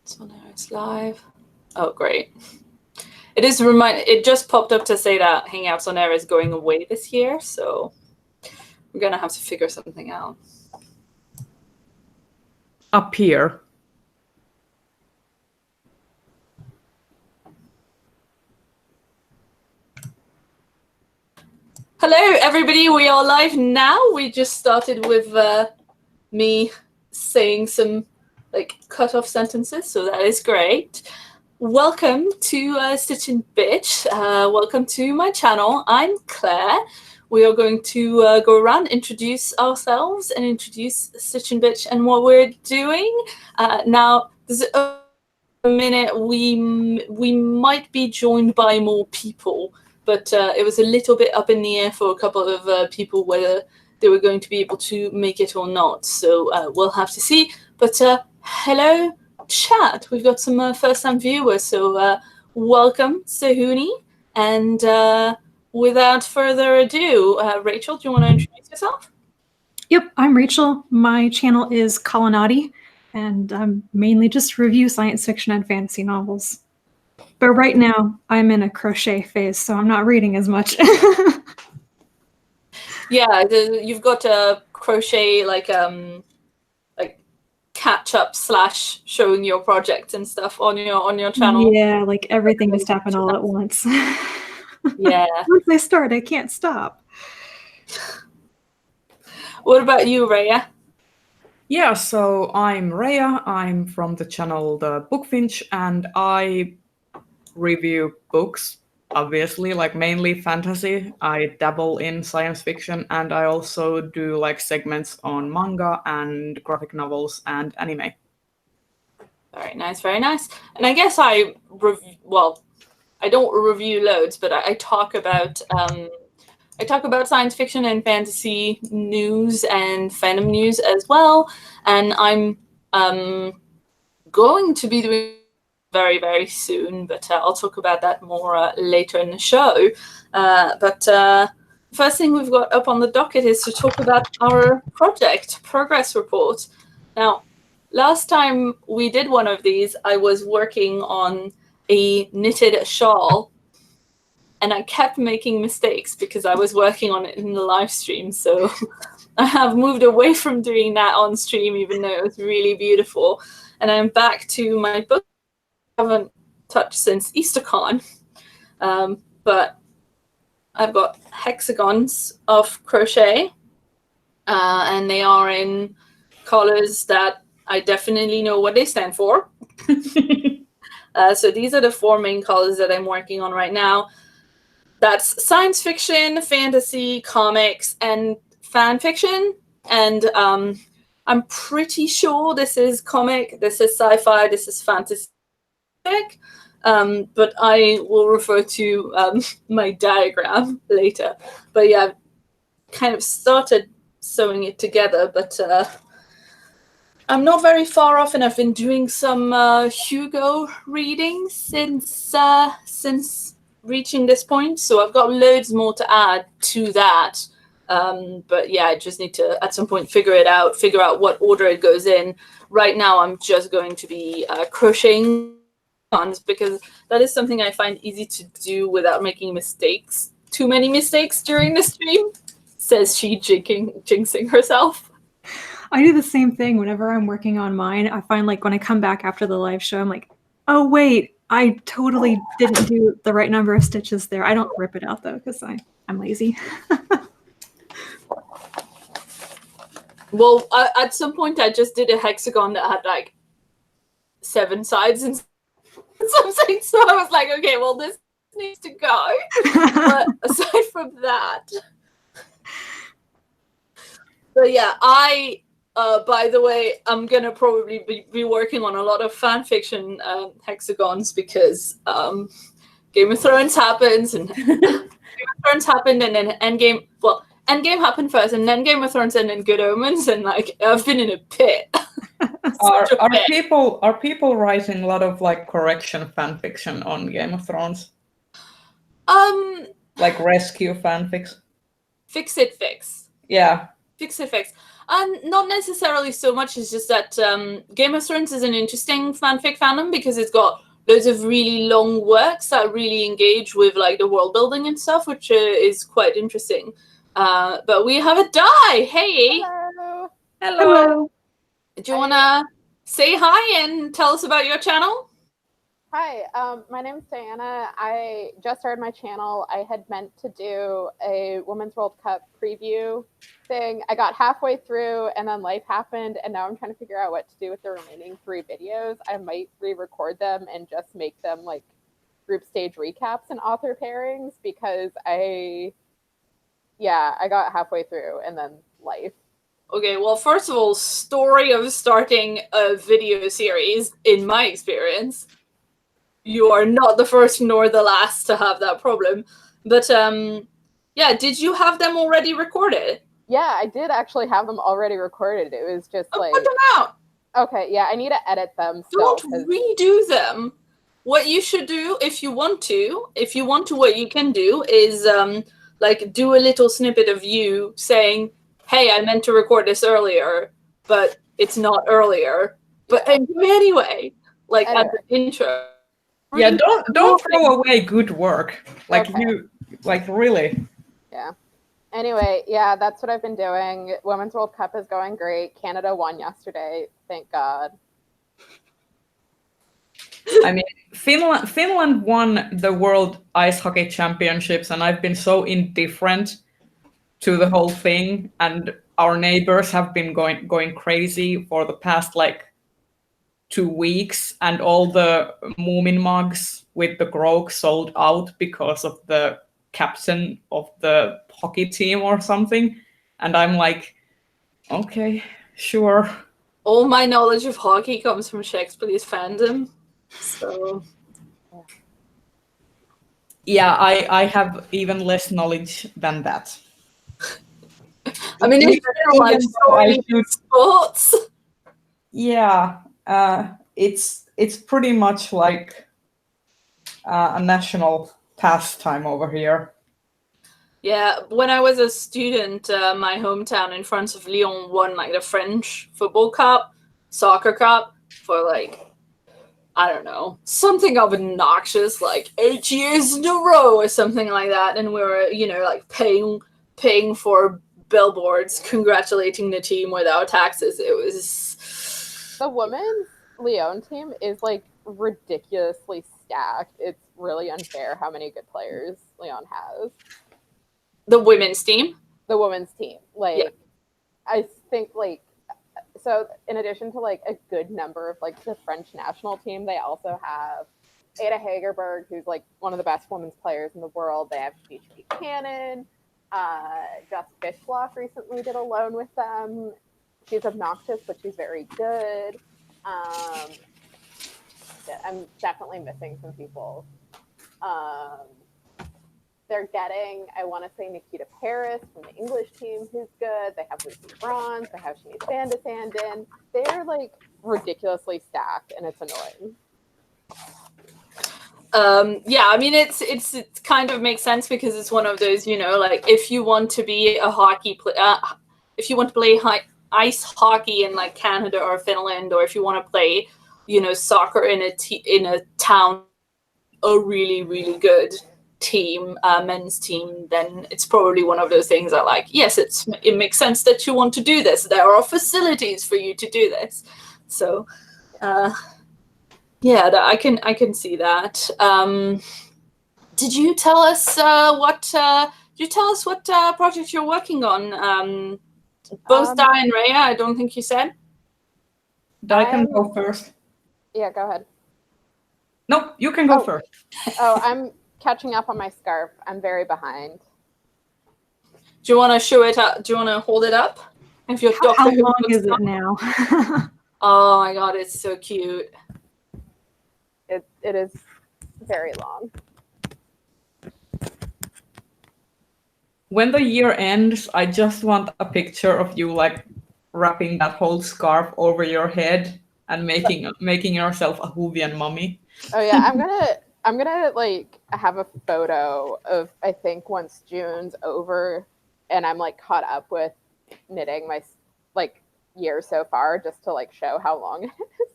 So now it's live. Oh, great. It just popped up to say that Hangouts on Air is going away this year, so we're gonna have to figure something out. Up here. Hello, everybody. We are live now. We just started with me saying some cut-off sentences, so that is great. Welcome to Stitch and Bitch. Welcome to my channel. I'm Claire. We are going to go around, introduce ourselves, and introduce Stitch and Bitch and what we're doing. Now, there's a minute we might be joined by more people, but it was a little bit up in the air for a couple of people whether they were going to be able to make it or not. So we'll have to see. But hello, chat. We've got some first-time viewers, so welcome, Sahuni. And without further ado, Rachel, do you want to introduce yourself? Yep, I'm Rachel. My channel is Colonnati, and I'm mainly just review science fiction and fantasy novels. But right now, I'm in a crochet phase, so I'm not reading as much. Yeah, you've got a crochet like catch up / showing your projects and stuff on your channel. Yeah, like everything just happened all at once. Yeah. Once I start, I can't stop. What about you, Rhea? Yeah, so I'm Rhea. I'm from the channel The Bookfinch, and I review books, obviously, like mainly fantasy. I dabble in science fiction, and I also do like segments on manga and graphic novels and anime. Very nice, very nice. And I guess I don't review loads, but I talk about science fiction and fantasy news and fandom news as well. And I'm going to be doing very, very soon, but I'll talk about that more later in the show. But first thing we've got up on the docket is to talk about our project progress report. Now, last time we did one of these, I was working on a knitted shawl, and I kept making mistakes because I was working on it in the live stream. So I have moved away from doing that on stream, even though it was really beautiful. And I'm back to my book I haven't touched since EasterCon. But I've got hexagons of crochet, and they are in colors that I definitely know what they stand for. So these are the 4 main colors that I'm working on right now. That's science fiction, fantasy, comics, and fan fiction. And I'm pretty sure this is comic, this is sci-fi, this is fantasy. But I will refer to my diagram later. But yeah, I've kind of started sewing it together, but I'm not very far off, and I've been doing some Hugo readings since reaching this point, so I've got loads more to add to that. But yeah, I just need to at some point figure out what order it goes in. Right now I'm just going to be crocheting because that is something I find easy to do without making mistakes. Too many mistakes during the stream, says she, jinxing herself. I do the same thing whenever I'm working on mine. I find like when I come back after the live show, I'm like, oh wait, I totally didn't do the right number of stitches there. I don't rip it out though, because I'm lazy. Well, at some point I just did a hexagon that had like 7 sides and something, so I was like, okay, well, this needs to go. But aside from that, but yeah, by the way, I'm gonna probably be working on a lot of fan fiction hexagons because Game of Thrones happens, and Game of Thrones happened, and then Endgame. Well, Endgame happened first, and then Game of Thrones, and then Good Omens, and like I've been in a pit. Are people writing a lot of like correction fan fiction on Game of Thrones? Like rescue fanfics? Fix it, fix. Yeah. Fix it, fix. Not necessarily so much. It's just that Game of Thrones is an interesting fanfic fandom because it's got loads of really long works that really engage with like the world building and stuff, which is quite interesting. But we have a die. Hey. Hello. Hello. Do you want to say hi and tell us about your channel? Hi, my name's Diana. I just started my channel. I had meant to do a Women's World Cup preview thing. I got halfway through and then life happened, and now I'm trying to figure out what to do with the remaining 3 videos. I might re-record them and just make them like group stage recaps and author pairings because I got halfway through and then life. Okay, well, first of all, story of starting a video series, in my experience, you are not the first nor the last to have that problem. But yeah, did you have them already recorded? Yeah, I did actually have them already recorded. It was just like... Put them out! Okay, yeah, I need to edit them still. Don't redo them. What you should do, if you want to, what you can do is like do a little snippet of you saying, hey, I meant to record this earlier, but it's not earlier. But anyway, like at the intro. Yeah, don't throw away good work. Like Okay. you, like really. Yeah. Anyway, yeah, that's what I've been doing. Women's World Cup is going great. Canada won yesterday. Thank God. I mean, Finland won the World Ice Hockey Championships, and I've been so indifferent to the whole thing. And our neighbors have been going crazy for the past like 2 weeks, and all the Moomin mugs with the grog sold out because of the captain of the hockey team or something. And I'm like, okay, sure. All my knowledge of hockey comes from Shakespeare's fandom. So yeah, I have even less knowledge than that. I mean, in general, like so many sports. Yeah, it's pretty much like a national pastime over here. Yeah, when I was a student, my hometown in France of Lyon won like the French football cup, soccer cup for like, I don't know, something obnoxious, like 8 years in a row or something like that. And we were, you know, like paying for billboards congratulating the team with our taxes. It was... The women's Lyon team is like ridiculously stacked. It's really unfair how many good players Lyon has. The women's team? The women's team. Like, I think like, so in addition to like a good number of like the French national team, they also have Ada Hegerberg, who's like one of the best women's players in the world. They have Beach Buchanan. Jess Fishlock recently did a loan with them. She's obnoxious, but she's very good. I'm definitely missing some people. They're getting, I want to say, Nikita Paris from the English team, who's good. They have Lucy Bronze. They have Shanice Van de Sanden. They're like ridiculously stacked, and it's annoying. Yeah, I mean, it kind of makes sense because it's one of those, you know, like if you want to be a hockey player, if you want to play ice hockey in like Canada or Finland, or if you want to play, you know, soccer in a town, a really, really good team, men's team, then it's probably one of those things that like, yes, it makes sense that you want to do this. There are facilities for you to do this. So, yeah, I can see that. Did you tell us what project you're working on? Both Di and Rhea, I don't think you said. Di can go first. Yeah, go ahead. No, you can go first. Oh, I'm catching up on my scarf. I'm very behind. Do you want to show it up? Do you want to hold it up? If your How long is it now? Oh my god, it's so cute. It is very long. When the year ends, I just want a picture of you like wrapping that whole scarf over your head and making yourself a Hoovian mummy. Oh yeah, I'm gonna like have a photo of, I think once June's over and I'm like caught up with knitting year so far, just to like show how long it is.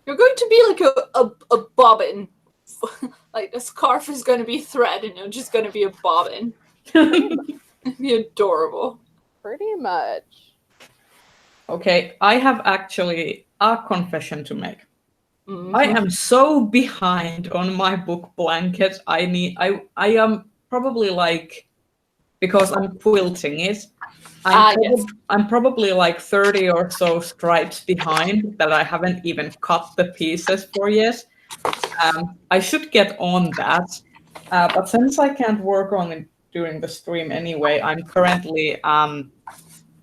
You're going to be like a bobbin. Like a scarf is going to be thread and you're just going to be a bobbin. It'd be adorable. Pretty much. Okay, I have actually a confession to make. Mhm. I am so behind on my book blanket. I am probably like, because I'm quilting it, Yes. I'm probably like 30 or so stripes behind that I haven't even cut the pieces for yet. I should get on that. But since I can't work on it during the stream anyway, I'm currently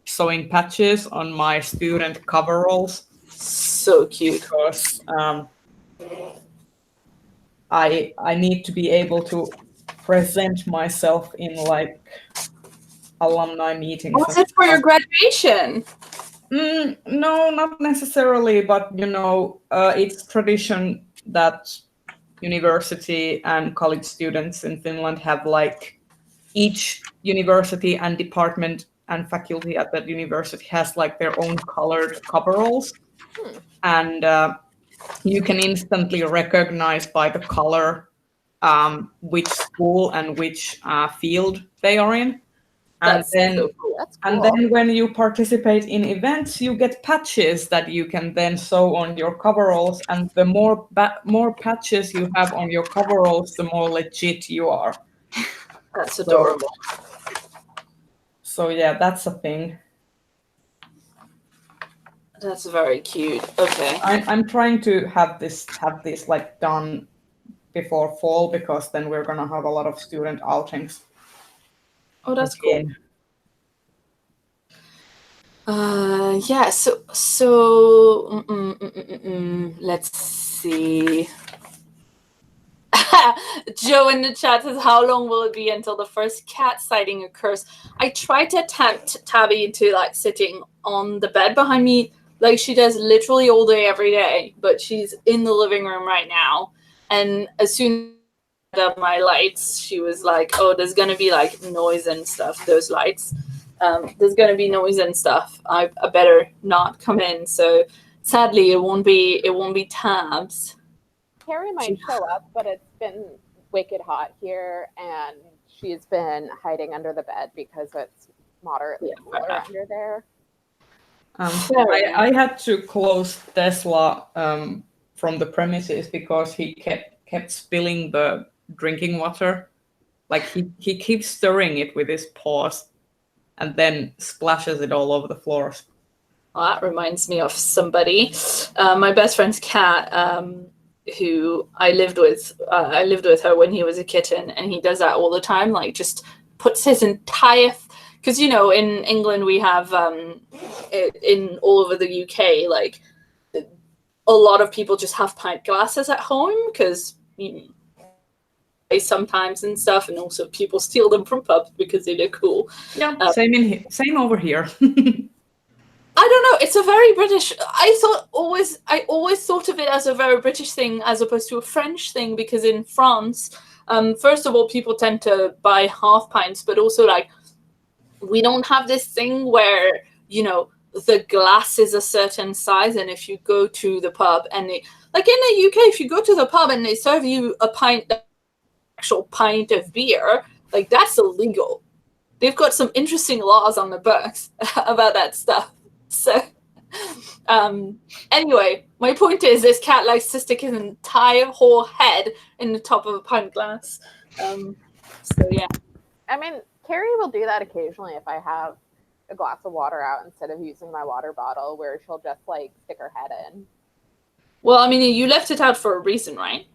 sewing patches on my student coveralls. So cute. Because I need to be able to present myself in like alumni meetings. Was it for your graduation? No, not necessarily, but you know, it's tradition that university and college students in Finland have like each university and department and faculty at that university has like their own colored coveralls. And you can instantly recognize by the color which school and which field they are in. And That's then, so cool. That's cool. and then when you participate in events, you get patches that you can then sew on your coveralls. And the more patches you have on your coveralls, the more legit you are. That's adorable. So yeah, that's a thing. That's very cute. Okay. I'm trying to have this like done before fall, because then we're gonna have a lot of student outings. Oh, that's again. Cool. Yeah. So let's see. Joe in the chat says, "How long will it be until the first cat sighting occurs?" I tried to tempt Tabby into like sitting on the bed behind me, like she does literally all day, every day. But she's in the living room right now, and as soon as I had up my lights, she was like, "Oh, there's gonna be like noise and stuff. Those lights, there's gonna be noise and stuff. I better not come in." So sadly, it won't be Tabs. Carrie might show up, but it's been wicked hot here, and she's been hiding under the bed because it's moderately cooler under there. I had to close Tesla from the premises because he kept spilling the drinking water. Like he keeps stirring it with his paws and then splashes it all over the floors. Well, that reminds me of somebody. My best friend's cat, who I lived with her when he was a kitten, and he does that all the time. Like, just puts his entire, because you know, in England we have in all over the UK, like a lot of people just have pint glasses at home because sometimes and stuff, and also people steal them from pubs because they look cool. Yeah, same over here. I don't know. It's a very British. I always thought of it as a very British thing as opposed to a French thing, because in France, first of all, people tend to buy half pints, but also like we don't have this thing where you know the glass is a certain size, and if you go to the pub and they, like in the UK, if you go to the pub and they serve you a pint, actual pint of beer, like that's illegal. They've got some interesting laws on the books about that stuff. So, anyway, my point is this cat likes to stick his entire whole head in the top of a pint glass. So, yeah. I mean, Carrie will do that occasionally if I have a glass of water out instead of using my water bottle, where she'll just like stick her head in. Well, I mean, you left it out for a reason, right?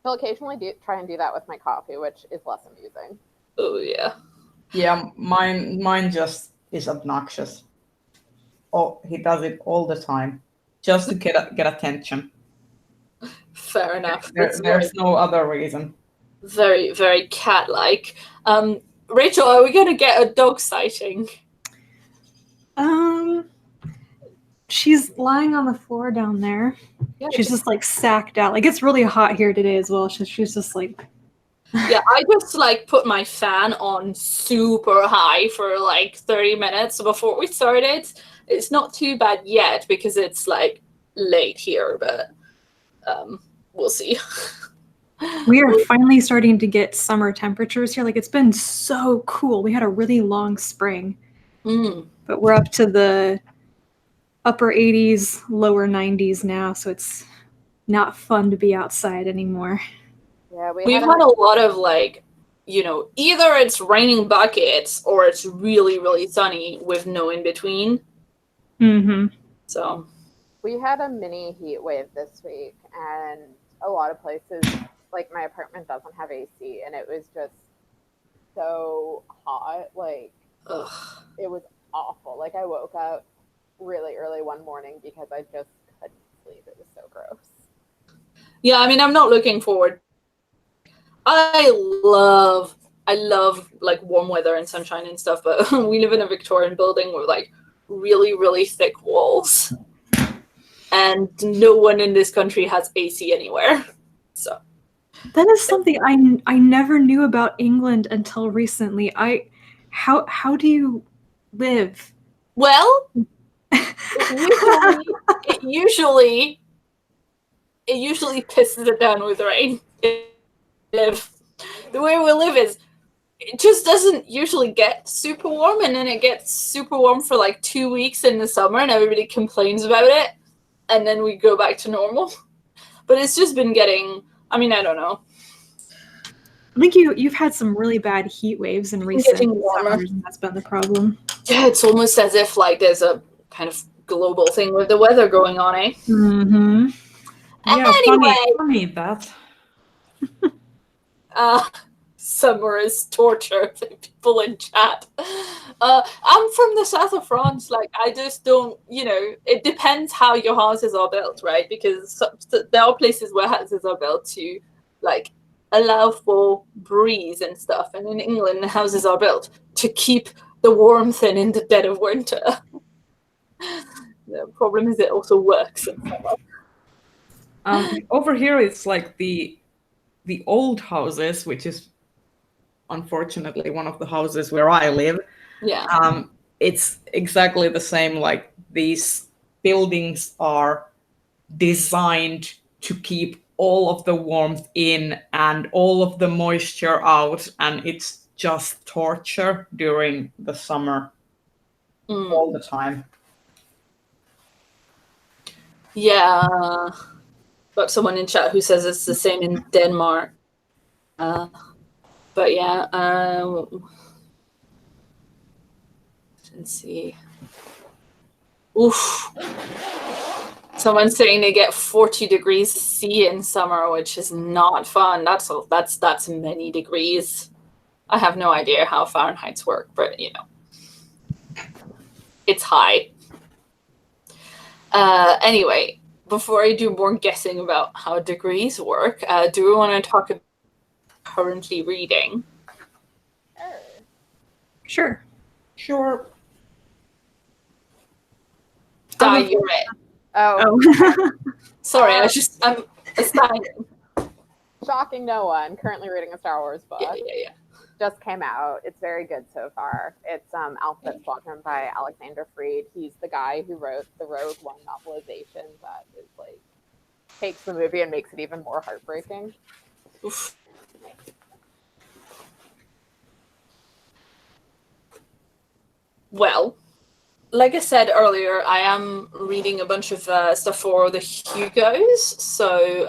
She'll occasionally try and do that with my coffee, which is less amusing. Oh, yeah. Yeah, mine just is obnoxious. Oh, he does it all the time, just to get attention. Fair enough. There's no other reason. Very, very cat-like. Rachel, are we going to get a dog sighting? She's lying on the floor down there. Yeah, She's just like sacked out. Like it's really hot here today as well. She's just like Yeah, I just like put my fan on super high for like 30 minutes before we started. It's not too bad yet because it's like late here, but we'll see. We are finally starting to get summer temperatures here. Like, it's been so cool. We had a really long spring, but we're up to the upper 80s, lower 90s now, so it's not fun to be outside anymore. Yeah, We've had a lot of like, you know, either it's raining buckets or it's really, really sunny with no in between. Mm-hmm. So we had a mini heat wave this week, and a lot of places, like my apartment doesn't have AC, and it was just so hot. Like, it was awful. Like, I woke up really early one morning because I just couldn't sleep. It was so gross. Yeah, I mean, I'm not looking forward. I love like warm weather and sunshine and stuff, but we live in a Victorian building with like really, really thick walls. And no one in this country has AC anywhere. So that is something I never knew about England until recently. How do you live? Well, it usually pisses it down with rain. The way we live is it just doesn't usually get super warm, and then it gets super warm for like 2 weeks in the summer, and everybody complains about it, and then we go back to normal. But it's just been getting. I mean, I don't know. I think you've had some really bad heat waves in recent summers, and that's been the problem. Yeah, it's almost as if like there's a kind of global thing with the weather going on, eh? Mm-hmm. Yeah, anyway, funny that. Summer is torture for people in chat. I'm from the south of France. Like, I just don't, you know, it depends how your houses are built, right? Because there are places where houses are built to, like, allow for breeze and stuff. And in England, houses are built to keep the warmth in the dead of winter. The problem is it also works in summer. Over here, it's like the old houses, which is unfortunately one of the houses where I live. Yeah. It's exactly the same. Like, these buildings are designed to keep all of the warmth in and all of the moisture out, and it's just torture during the summer all the time. Yeah. Got someone in chat who says it's the same in Denmark. But yeah, let's see. Oof. Someone's saying they get 40 degrees C in summer, which is not fun. That's many degrees. I have no idea how Fahrenheit's work, but you know, it's high. Anyway, before I do more guessing about how degrees work, do we want to talk about currently reading? Sure. Di, you're it. Oh. Sorry, I'm astounded. Shocking no one. Currently reading a Star Wars book. Yeah. Just came out. It's very good so far. It's Alphabet Squadron by Alexander Freed. He's the guy who wrote the Rogue One novelization that is like takes the movie and makes it even more heartbreaking. Oof. Well, like I said earlier, I am reading a bunch of stuff for the Hugos. So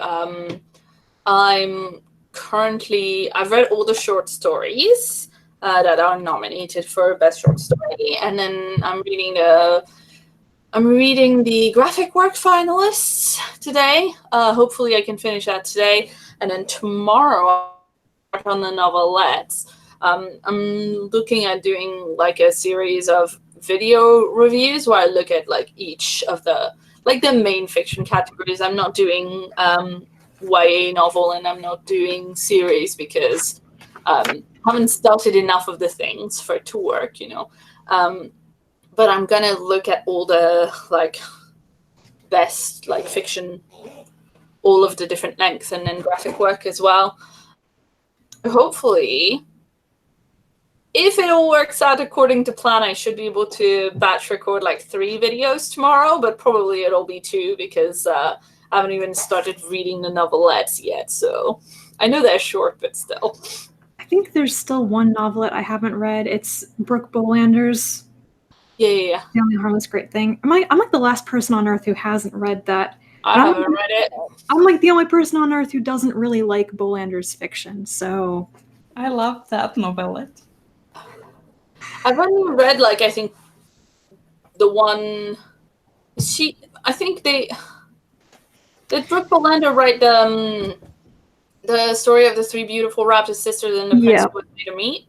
I've read all the short stories that are nominated for Best Short Story, and then I'm reading the graphic work finalists today. Hopefully I can finish that today, and then tomorrow on the novelettes. I'm looking at doing like a series of video reviews where I look at like each of the main fiction categories. I'm not doing YA novel, and I'm not doing series because I haven't started enough of the things for it to work, you know. But I'm gonna look at all the like best like fiction, all of the different lengths, and then graphic work as well. hopefully, if it all works out according to plan, I should be able to batch record like 3 videos tomorrow, but probably it'll be 2 because I haven't even started reading the novelettes yet. So I know they're short, but still. I think there's still one novelette I haven't read. It's Brooke Bolander's Yeah. The Only Harmless Great Thing. I'm like the last person on earth who hasn't read that. I haven't read it. I'm like the only person on earth who doesn't really like Bolander's fiction. So I love that novelette. I've only read like I think the one. I think did Brooke Bolander write the story of the 3 beautiful raptor sisters and the prince who was made to meet?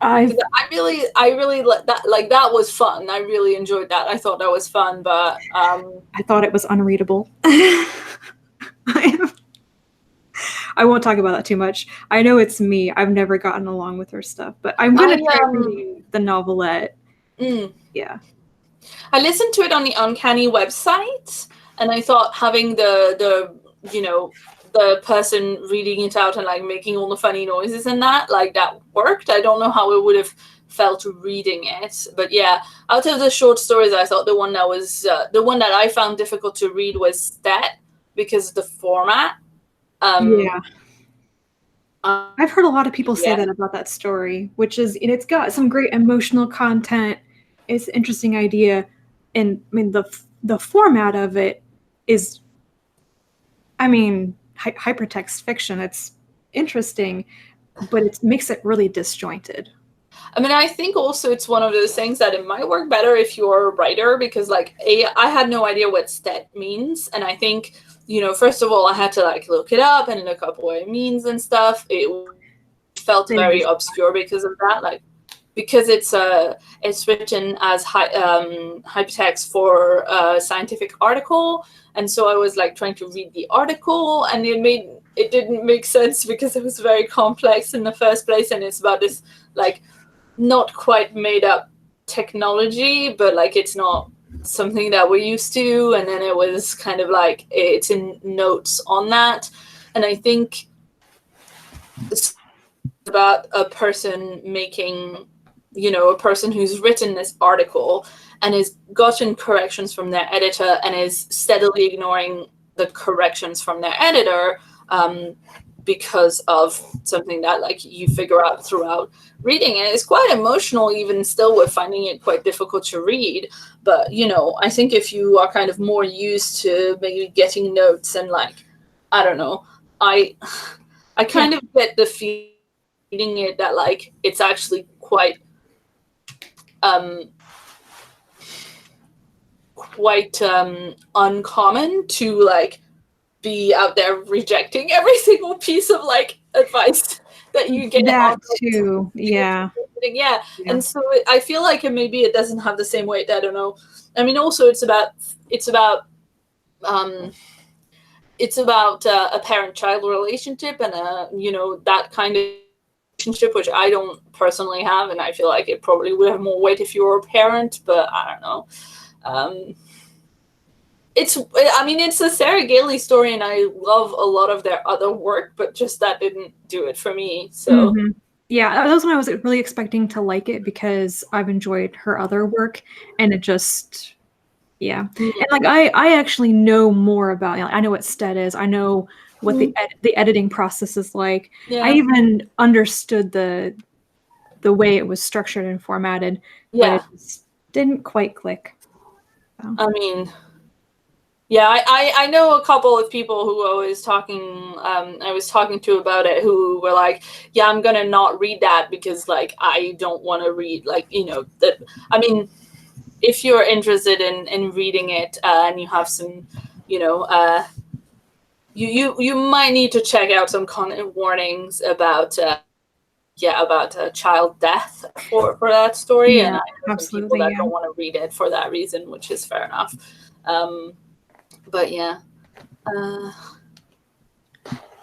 I really that, like, that was fun. I really enjoyed that. I thought that was fun, but I thought it was unreadable. I won't talk about that too much. I know it's me. I've never gotten along with her stuff, but I'm gonna try reading the novelette. Yeah. I listened to it on the Uncanny website, and I thought having the person reading it out and like making all the funny noises and that worked. I don't know how it would have felt reading it, but yeah, out of the short stories, I thought the one that I found difficult to read was Stat, because of the format. Yeah. I've heard a lot of people say that about that story, which is, and it's got some great emotional content. It's an interesting idea, and I mean the format of it is, I mean, hypertext fiction. It's interesting, but it makes it really disjointed. I mean, I think also it's one of those things that it might work better if you're a writer, because like I had no idea what stat means, and I think, first of all, I had to like look it up and look up what it means and stuff. It felt very obscure because of that, like because it's written as hypertext for a scientific article, and so I was like trying to read the article, and it didn't make sense because it was very complex in the first place, and it's about this like not quite made up technology, but like it's not something that we're used to, and then it was kind of like it's in notes on that, and I think it's about a person making, a person who's written this article and has gotten corrections from their editor and is steadily ignoring the corrections from their editor because of something that like you figure out throughout reading it. It's quite emotional, even still, with finding it quite difficult to read. But I think if you are kind of more used to maybe getting notes and like, I don't know, I kind of get the feeling it that like it's actually quite uncommon to like be out there rejecting every single piece of like advice that you get. That too, yeah. And so I feel like maybe it doesn't have the same weight. I don't know. I mean, also it's about a parent-child relationship and that kind of relationship, which I don't personally have, and I feel like it probably would have more weight if you were a parent, but I don't know. It's a Sarah Gailey story, and I love a lot of their other work, but just that didn't do it for me. So yeah, that was when I was really expecting to like it, because I've enjoyed her other work, and it just and like I actually know more about, I know what STED is. I know what the editing process is like. I even understood the way it was structured and formatted, but it just didn't quite click. So. I mean, I know a couple of people who I was talking to about it, who were like, yeah, I'm gonna not read that because like I don't want to read like that. I mean, if you're interested in reading it and you have some, you might need to check out some content warnings about child death for that story. And I know some people that don't want to read it for that reason, which is fair enough. But yeah.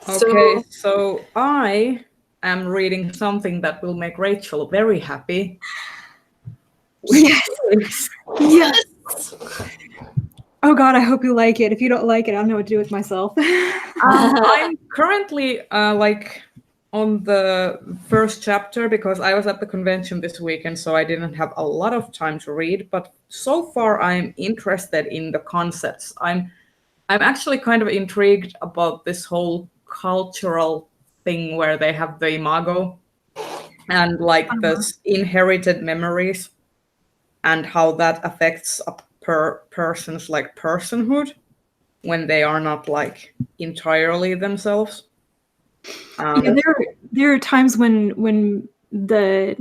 Okay, so I am reading something that will make Rachel very happy. Yes. Yes. Oh God, I hope you like it. If you don't like it, I don't know what to do with myself. I'm currently on the first chapter because I was at the convention this weekend, so I didn't have a lot of time to read. But so far, I'm interested in the concepts. I'm actually kind of intrigued about this whole cultural thing where they have the imago and like the inherited memories and how that affects a person's like personhood when they are not like entirely themselves. Yeah, there are times when the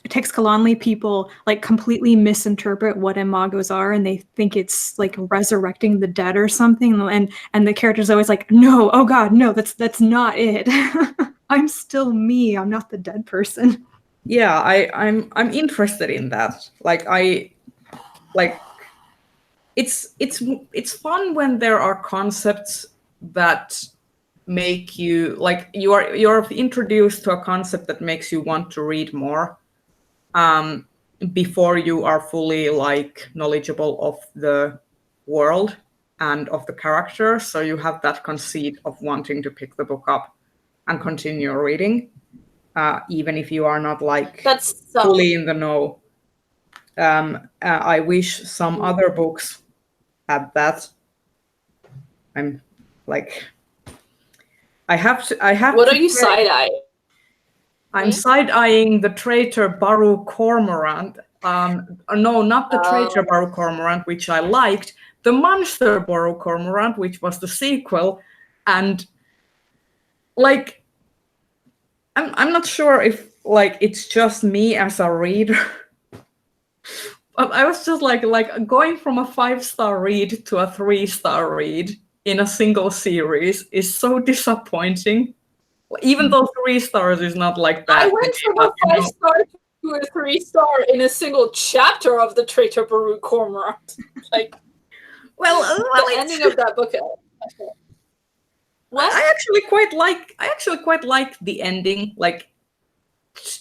Texcalanli people like completely misinterpret what imagos are, and they think it's like resurrecting the dead or something. And the character's always like, "No, oh God, no, that's not it. I'm still me. I'm not the dead person." Yeah, I'm interested in that. It's fun when there are concepts that make you like you're introduced to a concept that makes you want to read more before you are fully like knowledgeable of the world and of the characters. So you have that conceit of wanting to pick the book up and continue reading, even if you are not like fully in the know. I wish some other books had that. I'm like, I have to. What are you side-eyeing? I'm side-eyeing the traitor Baru Cormorant. No, not the traitor Baru Cormorant, which I liked. The monster Baru Cormorant, which was the sequel, and like, I'm not sure if like it's just me as a reader. But I was just like going from a 5-star read to a 3-star read in a single series is so disappointing. Even though 3 stars is not like that. I went from a 5-star to a 3-star in a single chapter of the Traitor Baru Cormorant. Like, well, the ending of that book. What? I actually quite like the ending, like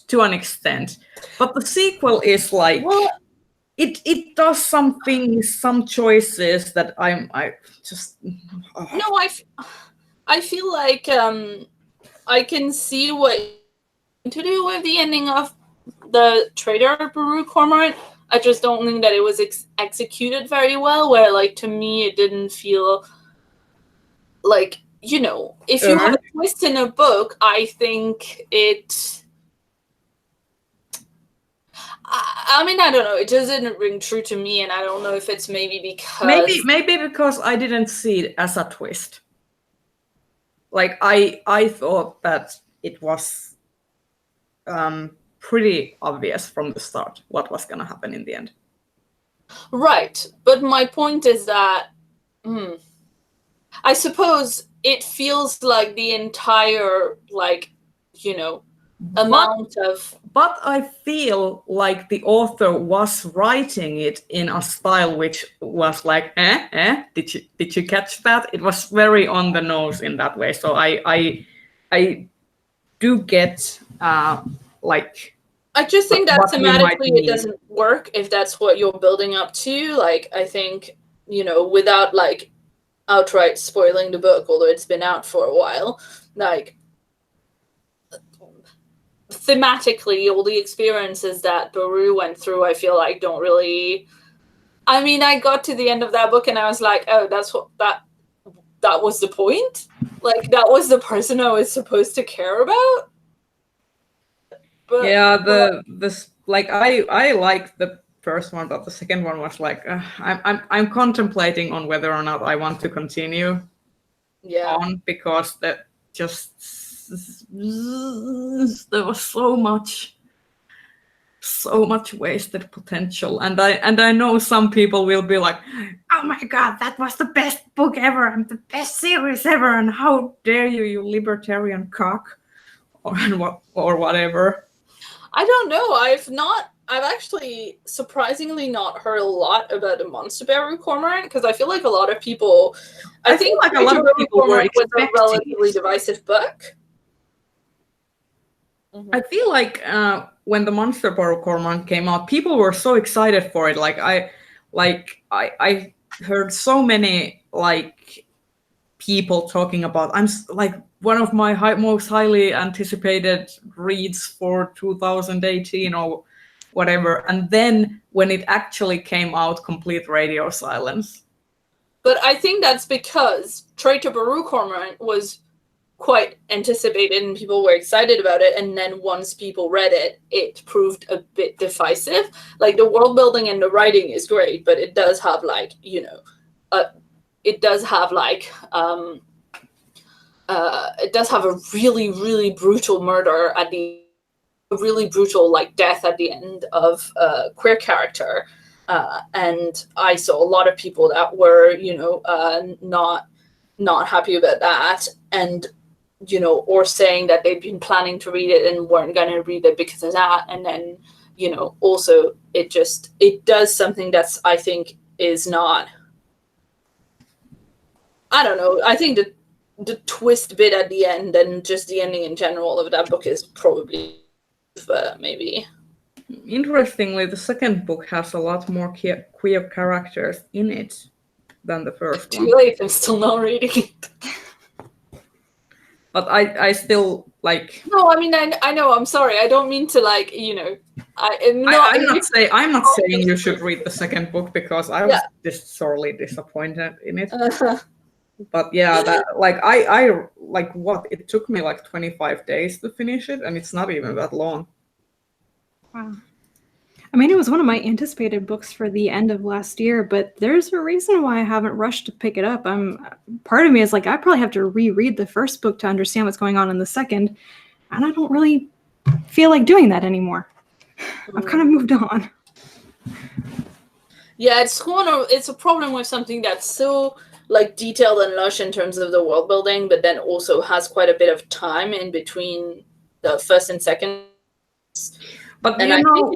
to an extent. But the sequel is like it does some things, some choices that I just No, I feel like I can see what to do with the ending of the Traitor Baru Cormorant. I just don't think that it was executed very well, where like to me it didn't feel like, you know, if you have a twist in a book, I think it I mean, I don't know. It doesn't ring true to me, and I don't know if it's maybe because I didn't see it as a twist. Like I thought that it was pretty obvious from the start what was going to happen in the end. Right, but my point is that I suppose it feels like the entire, like, you know, amount of... But I feel like the author was writing it in a style which was like, did you catch that? It was very on the nose in that way. So I do get like... I just think that thematically it doesn't work if that's what you're building up to. Like, I think, you know, without like outright spoiling the book, although it's been out for a while, like thematically all the experiences that Baru went through, I feel like don't really... I mean, I got to the end of that book and I was like, oh, that's what that was the point? Like, that was the person I was supposed to care about? But, yeah, I like the first one, but the second one was like, I'm contemplating on whether or not I want to continue on, because that just there was so much wasted potential, and I know some people will be like, oh my god, that was the best book ever and the best series ever, and how dare you libertarian cock, or whatever. I don't know. I've actually surprisingly not heard a lot about the Monster Baru Cormorant, because I feel like a lot of people... I think like a lot of people were expecting a relatively divisive book. I feel like when the Monster Baru Cormorant came out, people were so excited for it. Like I heard so many like people talking about, I'm like, one of my most highly anticipated reads for 2018 or whatever. And then when it actually came out, complete radio silence. But I think that's because Traitor Baru Cormorant was quite anticipated and people were excited about it, and then once people read it, it proved a bit divisive. Like, the world building and the writing is great, but it does have, like, you know, it does have like it does have a really, really brutal murder at the really brutal like death at the end of a queer character, and I saw a lot of people that were, you know, not happy about that, and you know, or saying that they'd been planning to read it and weren't going to read it because of that. And then, you know, also it does something that's, I think, is not, I don't know, I think the twist bit at the end and just the ending in general of that book is probably maybe. Interestingly, the second book has a lot more queer characters in it than the first one. Too late, I'm still not reading it. But I still like. No, I mean, I know. I'm sorry. I don't mean to, like, you know. I'm not saying you should read the second book because I was just sorely disappointed in it. But yeah, that I like what it took me like 25 days to finish it, and it's not even that long. Wow. I mean, it was one of my anticipated books for the end of last year, but there's a reason why I haven't rushed to pick it up. Part of me is like, I probably have to reread the first book to understand what's going on in the second, and I don't really feel like doing that anymore. I've kind of moved on. Yeah, it's a problem with something that's so like detailed and lush in terms of the world building, but then also has quite a bit of time in between the first and second. But and you know,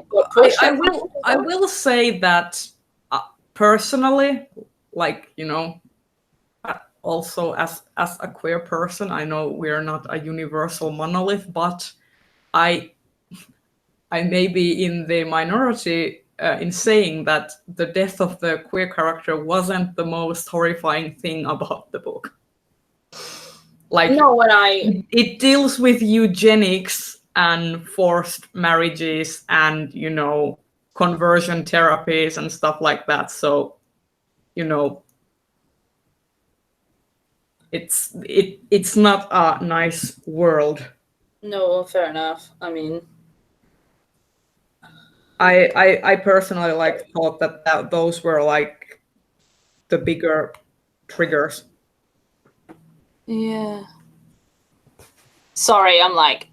I will say that personally, like, you know, also as a queer person, I know we're not a universal monolith, but I may be in the minority in saying that the death of the queer character wasn't the most horrifying thing about the book. Like, no, it deals with eugenics and forced marriages and, you know, conversion therapies and stuff like that. So, you know, it's not a nice world. No, fair enough. I mean, I personally like thought that those were like the bigger triggers. Yeah. Sorry, I'm like.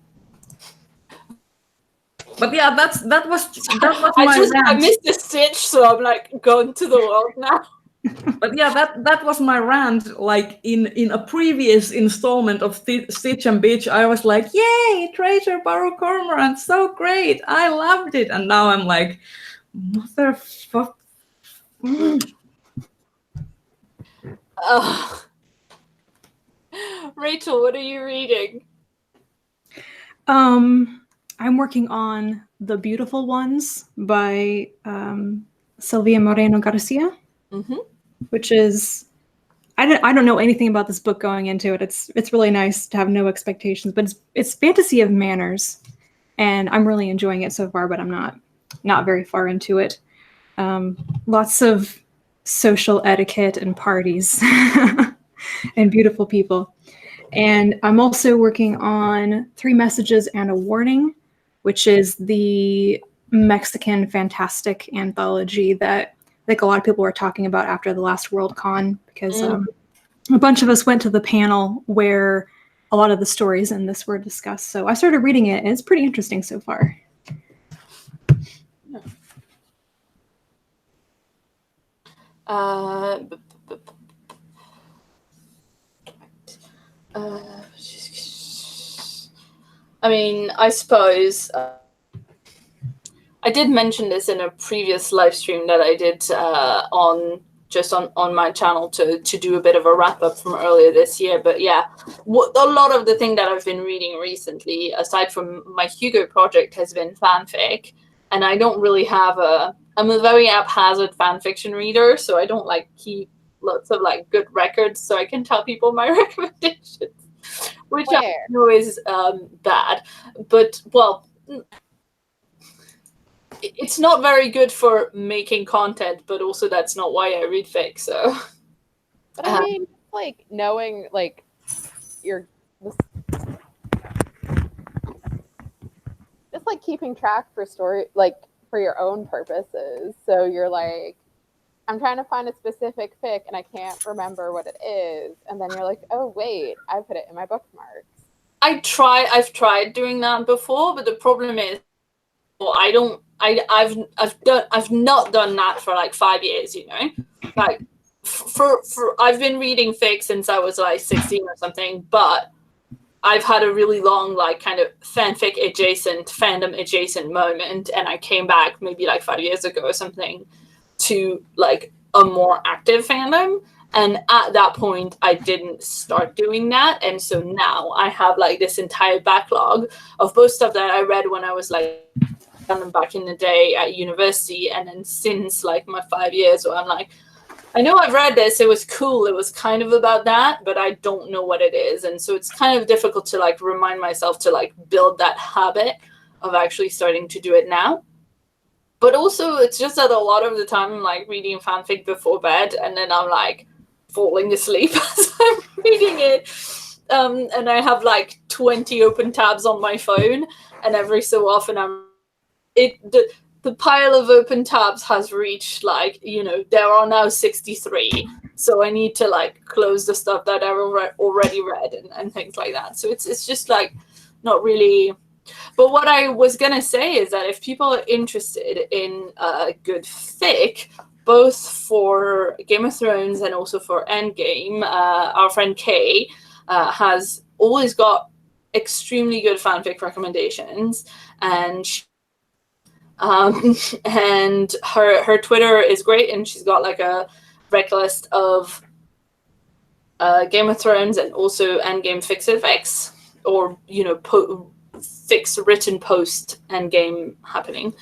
But yeah, that was my rant. I missed the stitch, so I'm like going to the world now. But yeah, that was my rant. Like in a previous installment of Stitch and Bitch, I was like, "Yay, Traitor Baru Cormorant, so great! I loved it." And now I'm like, "Motherfucker." Rachel, what are you reading? I'm working on The Beautiful Ones by Silvia Moreno Garcia, which is, I don't know anything about this book going into it. It's really nice to have no expectations, but it's fantasy of manners, and I'm really enjoying it so far. But I'm not very far into it. Lots of social etiquette and parties and beautiful people. And I'm also working on 3 Messages and a Warning, which is the Mexican fantastic anthology that I think a lot of people were talking about after the last Worldcon, because a bunch of us went to the panel where a lot of the stories in this were discussed. So I started reading it, and it's pretty interesting so far. I mean, I suppose I did mention this in a previous live stream that I did on my channel to do a bit of a wrap up from earlier this year. But yeah, a lot of the thing that I've been reading recently, aside from my Hugo project, has been fanfic, and I don't really have I'm a very haphazard fan fiction reader, so I don't like keep lots of like good records so I can tell people my recommendations. which I Where? know is bad, but well, it's not very good for making content, but also that's not why I read fic. So, But I mean, like knowing like your just like keeping track for story, like for your own purposes. So you're like, I'm trying to find a specific fic and I can't remember what it is, and then you're like, oh wait, I put it in my bookmarks. I've tried doing that before, but the problem is, well, I've not done that for like 5 years. You know, like for I've been reading fic since I was like 16 or something, but I've had a really long, like, kind of fanfic adjacent, fandom adjacent moment, and I came back maybe like 5 years ago or something to like a more active fandom. And at that point, I didn't start doing that. And so now I have like this entire backlog of both stuff that I read when I was like back in the day at university. And then since like my 5 years, where I'm like, I know I've read this, it was cool, it was kind of about that, but I don't know what it is. And so it's kind of difficult to like remind myself to like build that habit of actually starting to do it now. But also it's just that a lot of the time I'm like reading fanfic before bed, and then I'm like falling asleep as I'm reading it. And I have like 20 open tabs on my phone, and every so often the pile of open tabs has reached like, you know, there are now 63. So I need to like close the stuff that I've already read and things like that. So it's just like not really. But what I was going to say is that if people are interested in good fic, both for Game of Thrones and also for Endgame, our friend Kay has always got extremely good fanfic recommendations. And and her Twitter is great, and she's got like a rec list of Game of Thrones and also Endgame fics, or, you know, fics written post Endgame happening.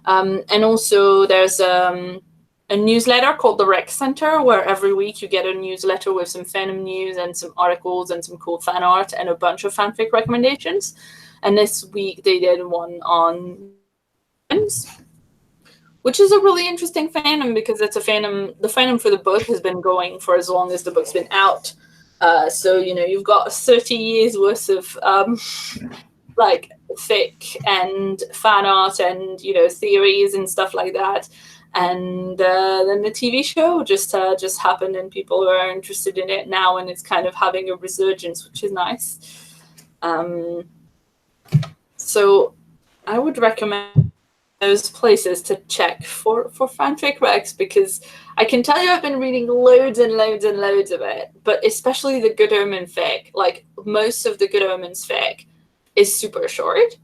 And also there's a newsletter called the Rec Center, where every week you get a newsletter with some fandom news and some articles and some cool fan art and a bunch of fanfic recommendations. And this week they did one on, which is a really interesting fandom because it's a fandom. The fandom for the book has been going for as long as the book's been out. So, you know, you've got 30 years worth of like fic and fan art and, you know, theories and stuff like that. And then the TV show just happened, and people are interested in it now, and it's kind of having a resurgence, which is nice. So I would recommend those places to check for fanfic recs, because I can tell you I've been reading loads and loads and loads of it, but especially the Good Omen fic. Like, most of the Good Omens fic is super short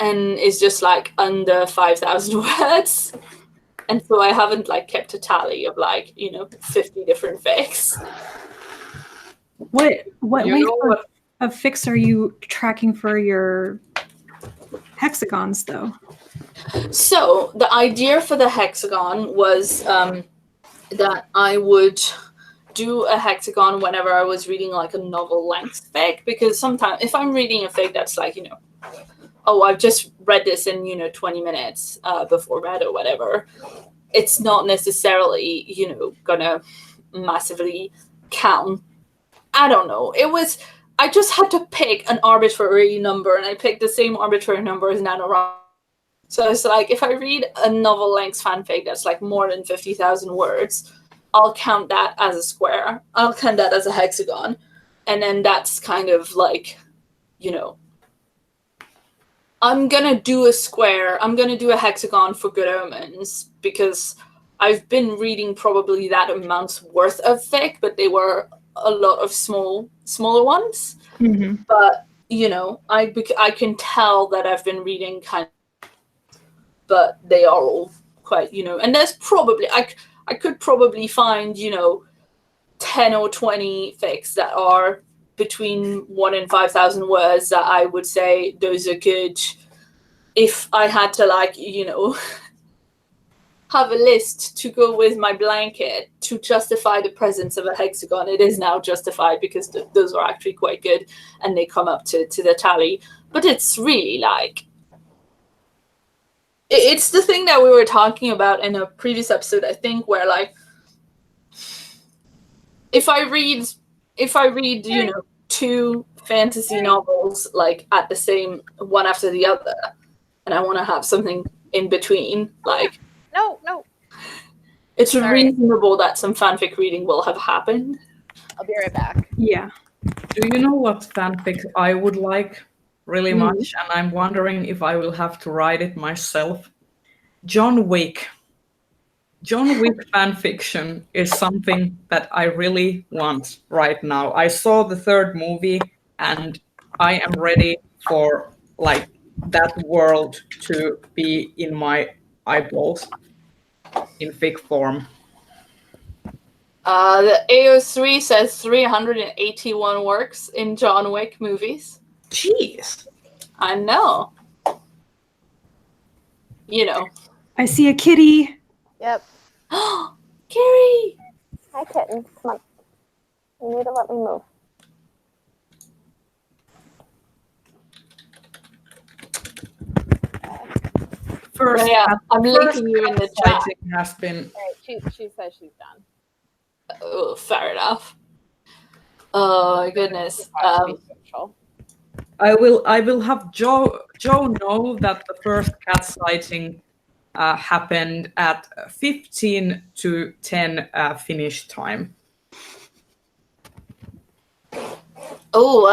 and is just like under 5,000 words. And so I haven't like kept a tally of like, you know, 50 different fics. What You know length of fics are you tracking for your hexagons, though? So the idea for the hexagon was that I would do a hexagon whenever I was reading like a novel length fic, because sometimes if I'm reading a fic that's like, you know, oh, I've just read this in, you know, 20 minutes before bed or whatever, it's not necessarily, you know, gonna massively count. I don't know. I just had to pick an arbitrary number, and I picked the same arbitrary number as NaNoWriMo. So it's like, if I read a novel length fanfic that's like more than 50,000 words, I'll count that as a square. I'll count that as a hexagon. And then that's kind of like, you know, I'm going to do a square. I'm going to do a hexagon for Good Omens, because I've been reading probably that amount's worth of fic, but they were a lot of smaller ones. Mm-hmm. But, you know, I can tell that I've been reading kind of, but they are all quite, you know, and there's probably, I could probably find, you know, 10 or 20 fics that are between 1 and 5,000 words that I would say those are good. If I had to, like, you know, have a list to go with my blanket to justify the presence of a hexagon. It is now justified because those are actually quite good and they come up to the tally. But it's really like, it's the thing that we were talking about in a previous episode, I think, where like, if I read, you know, 2 fantasy novels like at the same one after the other, and I want to have something in between, like, No. it's Sorry. reasonable that some fanfic reading will have happened. I'll be right back. Yeah. Do you know what fanfic I would like really much? And I'm wondering if I will have to write it myself. John Wick. John Wick fanfiction is something that I really want right now. I saw the 3rd movie and I am ready for like that world to be in my eyeballs in fic form. The AO3 says 381 works in John Wick movies. Jeez. I know. You know. I see a kitty. Yep. Carrie! Hi, kitten. Come on. You need to let me move. First, Yeah, I'm first linking you in the chat. sighting has been. All right, she says she's done. Oh, fair enough. Oh my goodness. I will have Joe know that the first cat sighting happened at 15 to 10 Finnish time. Oh,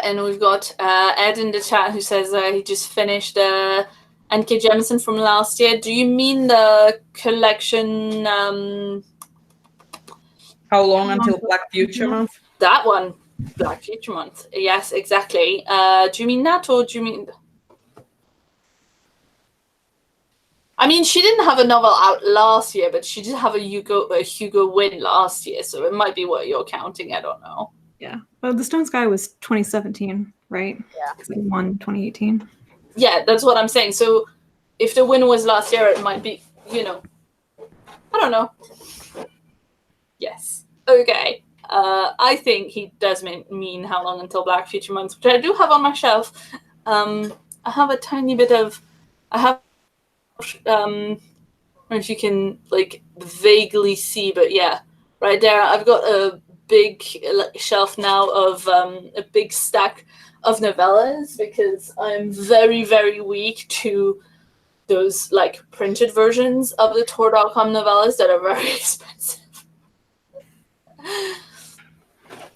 and we've got Ed in the chat who says he just finished N.K. Jemisin from last year. Do you mean the collection? How long until Black Future Month? That one, Black Future Month. Yes, exactly. Do you mean that, or do you mean? I mean, she didn't have a novel out last year, but she did have a Hugo win last year, so it might be what you're counting. I don't know. Yeah. Well, The Stone Sky was 2017, right? Yeah. It's like 2018. Yeah, that's what I'm saying. So if the win was last year, it might be, you know, I don't know. Yes. Okay. I think he does mean how long until Black Future Month, which I do have on my shelf. I have a tiny bit of, if you can like vaguely see, but yeah, right there, I've got a big shelf now of a big stack of novellas because I'm very, very weak to those like printed versions of the Tor.com novellas that are very expensive.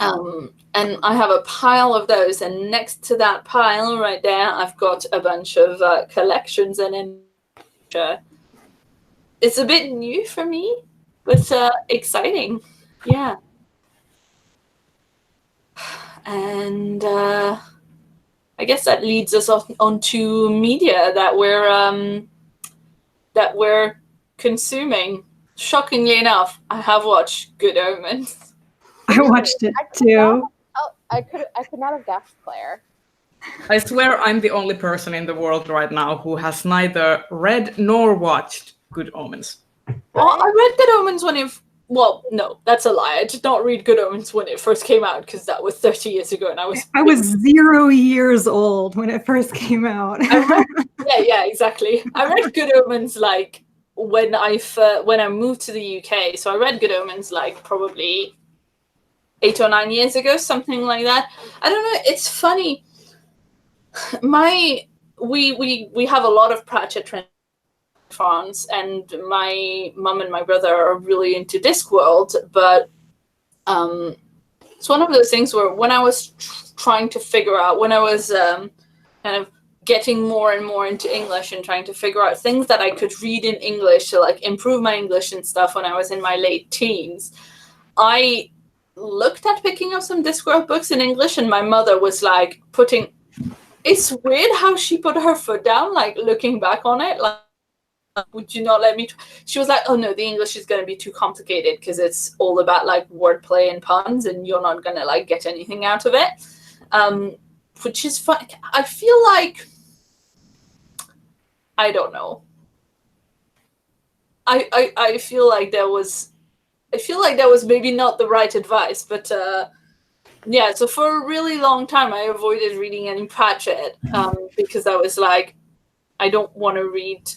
And I have a pile of those, and next to that pile right there, I've got a bunch of collections, and then it's a bit new for me, but exciting. Yeah. And I guess that leads us on to media that we're consuming. Shockingly enough, I have watched Good Omens. I watched it too. I could not have guessed, Claire. I swear I'm the only person in the world right now who has neither read nor watched Good Omens. Well, I read Good Omens when it... Well, no, that's a lie. I did not read Good Omens when it first came out because that was 30 years ago, and I was 0 years old when it first came out. yeah, exactly. I read Good Omens like when I moved to the UK. So I read Good Omens like probably 8 or 9 years ago, something like that. I don't know. It's funny. We have a lot of Pratchett trends in France, and my mum and my brother are really into Discworld, but it's one of those things where when I was trying to figure out, when I was kind of getting more and more into English and trying to figure out things that I could read in English to like improve my English and stuff when I was in my late teens, I looked at picking up some Discworld books in English, and my mother was like it's weird how she put her foot down, like looking back on it, like, would you not let me? She was like, oh no, the English is going to be too complicated because it's all about like wordplay and puns, and you're not going to like get anything out of it. Which is fun. I feel like, I don't know. I feel like that was maybe not the right advice, but yeah. So for a really long time, I avoided reading any Pratchett because I was like, I don't want to read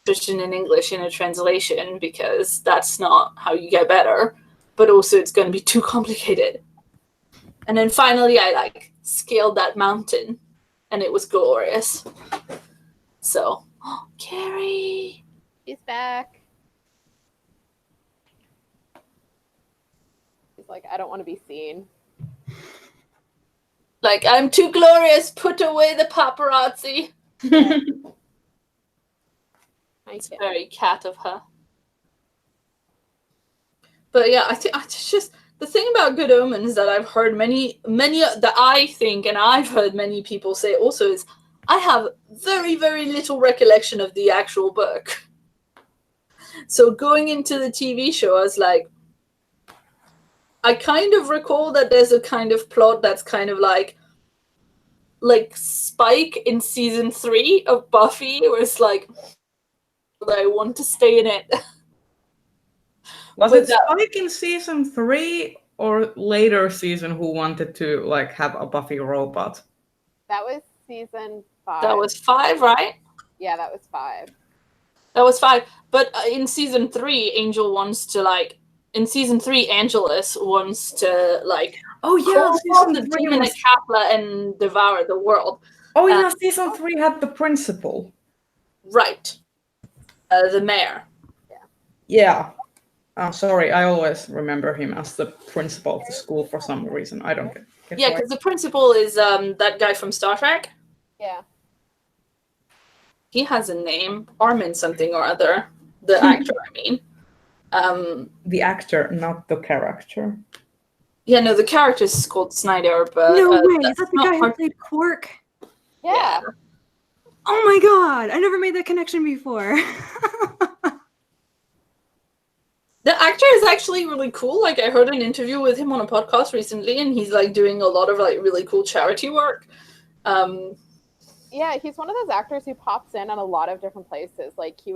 fiction in English in a translation because that's not how you get better. But also, it's going to be too complicated. And then finally, I like scaled that mountain, and it was glorious. So, Carrie, He's back. He's like, I don't want to be seen. like, I'm too glorious. Put away the paparazzi. It's very cat of her. But yeah, I think it's just the thing about Good Omens that I've heard many that I think, and I've heard many people say also, is I have very, very little recollection of the actual book. So going into the TV show, I was like, I kind of recall that there's a kind of plot that's kind of like Spike in season 3 of Buffy, where it's like, I want to stay in it. Was it Spike in season 3 or later season who wanted to like have a Buffy robot? That was season 5. That was 5, right? Yeah, that was 5. That was 5. But in season 3, Angel wants to like. In season 3, Angelus wants to like. Oh yeah, season the demon was... Kapla and devour the world. Oh yeah, season 3 had the principal. Right. The mayor. Yeah. Sorry, I always remember him as the principal of the school for some reason. I don't get yeah, because the principal is that guy from Star Trek. Yeah. He has a name, Armin something or other. The actor, I mean. The actor, not the character. Yeah, no, the character is called Snyder, but no way, is that the guy who played Quark? Yeah. Oh my god, I never made that connection before. The actor is actually really cool. Like, I heard an interview with him on a podcast recently, and he's like doing a lot of like really cool charity work. Yeah, he's one of those actors who pops in on a lot of different places. Like he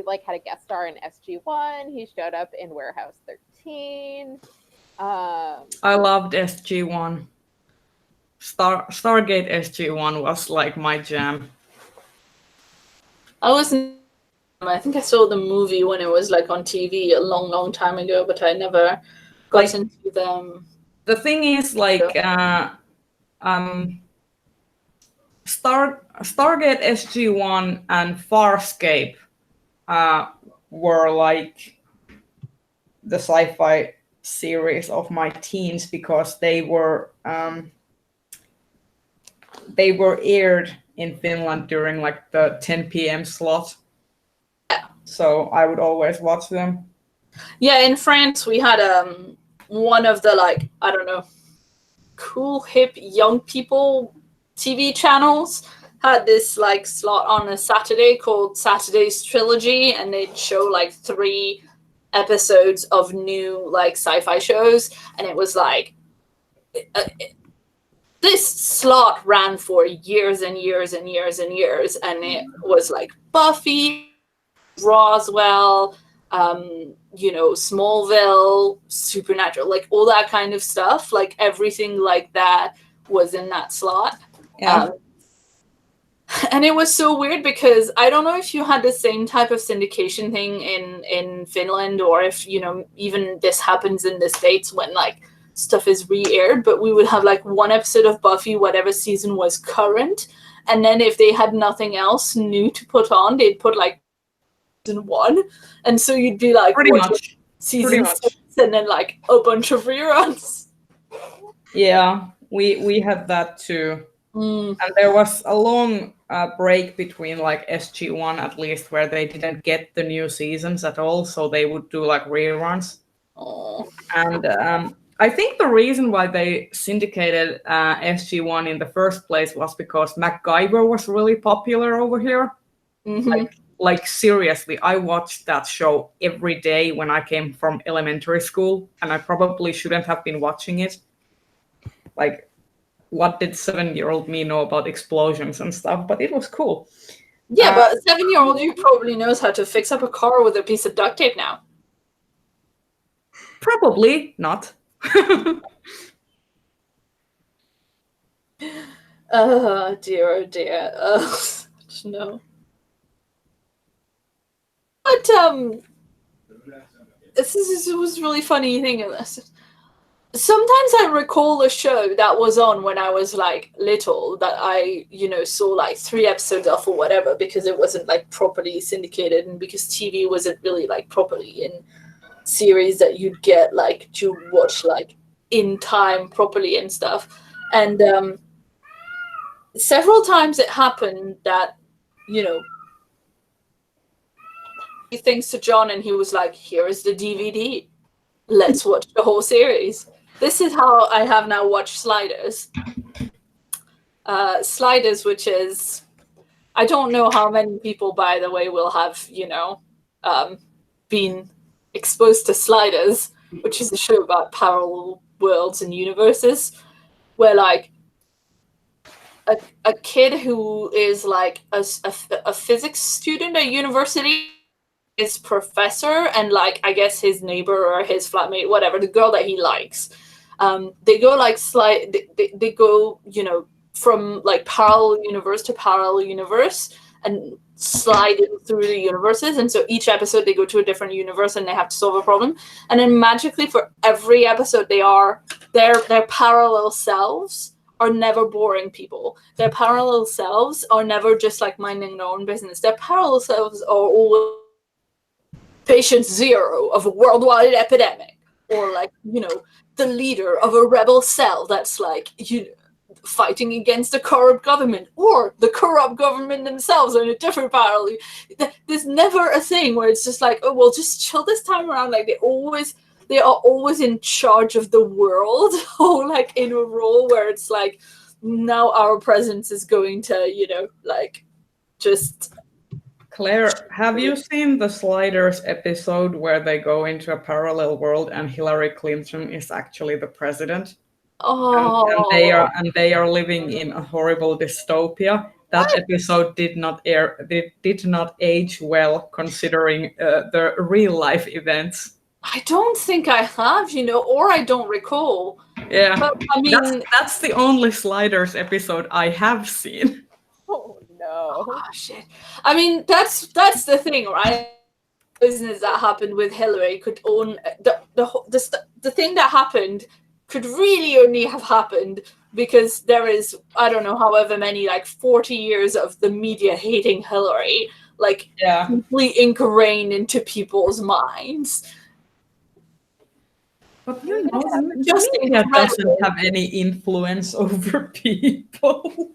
like had a guest star in SG1. He showed up in Warehouse 13. I loved SG1. Stargate SG1 was like my jam. I think I saw the movie when it was like on TV a long, long time ago, but I never got into them. The thing is, like, Stargate SG1 and Farscape were like the sci-fi series of my teens because they were aired in Finland during like the 10 p.m. slot. So I would always watch them. Yeah, in France we had one of the like, I don't know, cool hip young people TV channels had this like slot on a Saturday called Saturday's Trilogy, and they'd show like 3 episodes of new like sci-fi shows, and it was like this slot ran for years and years and years and years, and it was like Buffy, Roswell, Smallville, Supernatural, like all that kind of stuff, like everything like that was in that slot. Yeah. And it was so weird because I don't know if you had the same type of syndication thing in Finland, or if, even this happens in the States when like stuff is re-aired, but we would have like one episode of Buffy, whatever season was current, and then if they had nothing else new to put on, they'd put like season 1, and so you'd be like season 6 and then like a bunch of reruns. Yeah, we had that too. And there was a long break between like SG1 at least where they didn't get the new seasons at all, so they would do like reruns. And I think the reason why they syndicated SG1 in the first place was because MacGyver was really popular over here. Mm-hmm. Like seriously, I watched that show every day when I came from elementary school, and I probably shouldn't have been watching it. Like, what did 7-year-old me know about explosions and stuff? But it was cool. Yeah, but a 7-year-old you probably knows how to fix up a car with a piece of duct tape now. Probably not. Oh dear. No. But this was really funny thing of this. Sometimes I recall a show that was on when I was like little that I, saw like 3 episodes of or whatever because it wasn't like properly syndicated and because TV wasn't really like properly in series that you'd get like to watch like in time properly and stuff. And several times it happened that, he thinks to John and he was like, here is the DVD. Let's watch the whole series. This is how I have now watched Sliders. Sliders, which is, I don't know how many people, by the way, will have, been exposed to Sliders, which is a show about parallel worlds and universes, where like a kid who is like a physics student at university, his professor and like I guess his neighbor or his flatmate, whatever, the girl that he likes, they go like they go from like parallel universe to parallel universe and slide through the universes, and so each episode they go to a different universe and they have to solve a problem, and then magically for every episode their parallel selves are never boring people. Their parallel selves are never just like minding their own business. Their parallel selves are always patient 0 of a worldwide epidemic, or like the leader of a rebel cell that's like fighting against a corrupt government, or the corrupt government themselves are in a different parallel. There's never a thing where it's just like, oh well, just chill this time around. Like they are always in charge of the world, or like in a role where it's like now our presence is going to like just. Claire, have you seen the Sliders episode where they go into a parallel world and Hillary Clinton is actually the president? Oh, and they are living in a horrible dystopia. That what? episode did not age well considering the real life events. I don't think I have, or I don't recall. Yeah, but, I mean, that's the only Sliders episode I have seen. Oh no! Oh shit! I mean, that's the thing, right? Business that happened with Hillary could own the thing that happened could really only have happened because there is, I don't know, however many, like 40 years of the media hating Hillary, like completely ingrained into people's minds. But the media doesn't have any influence over people.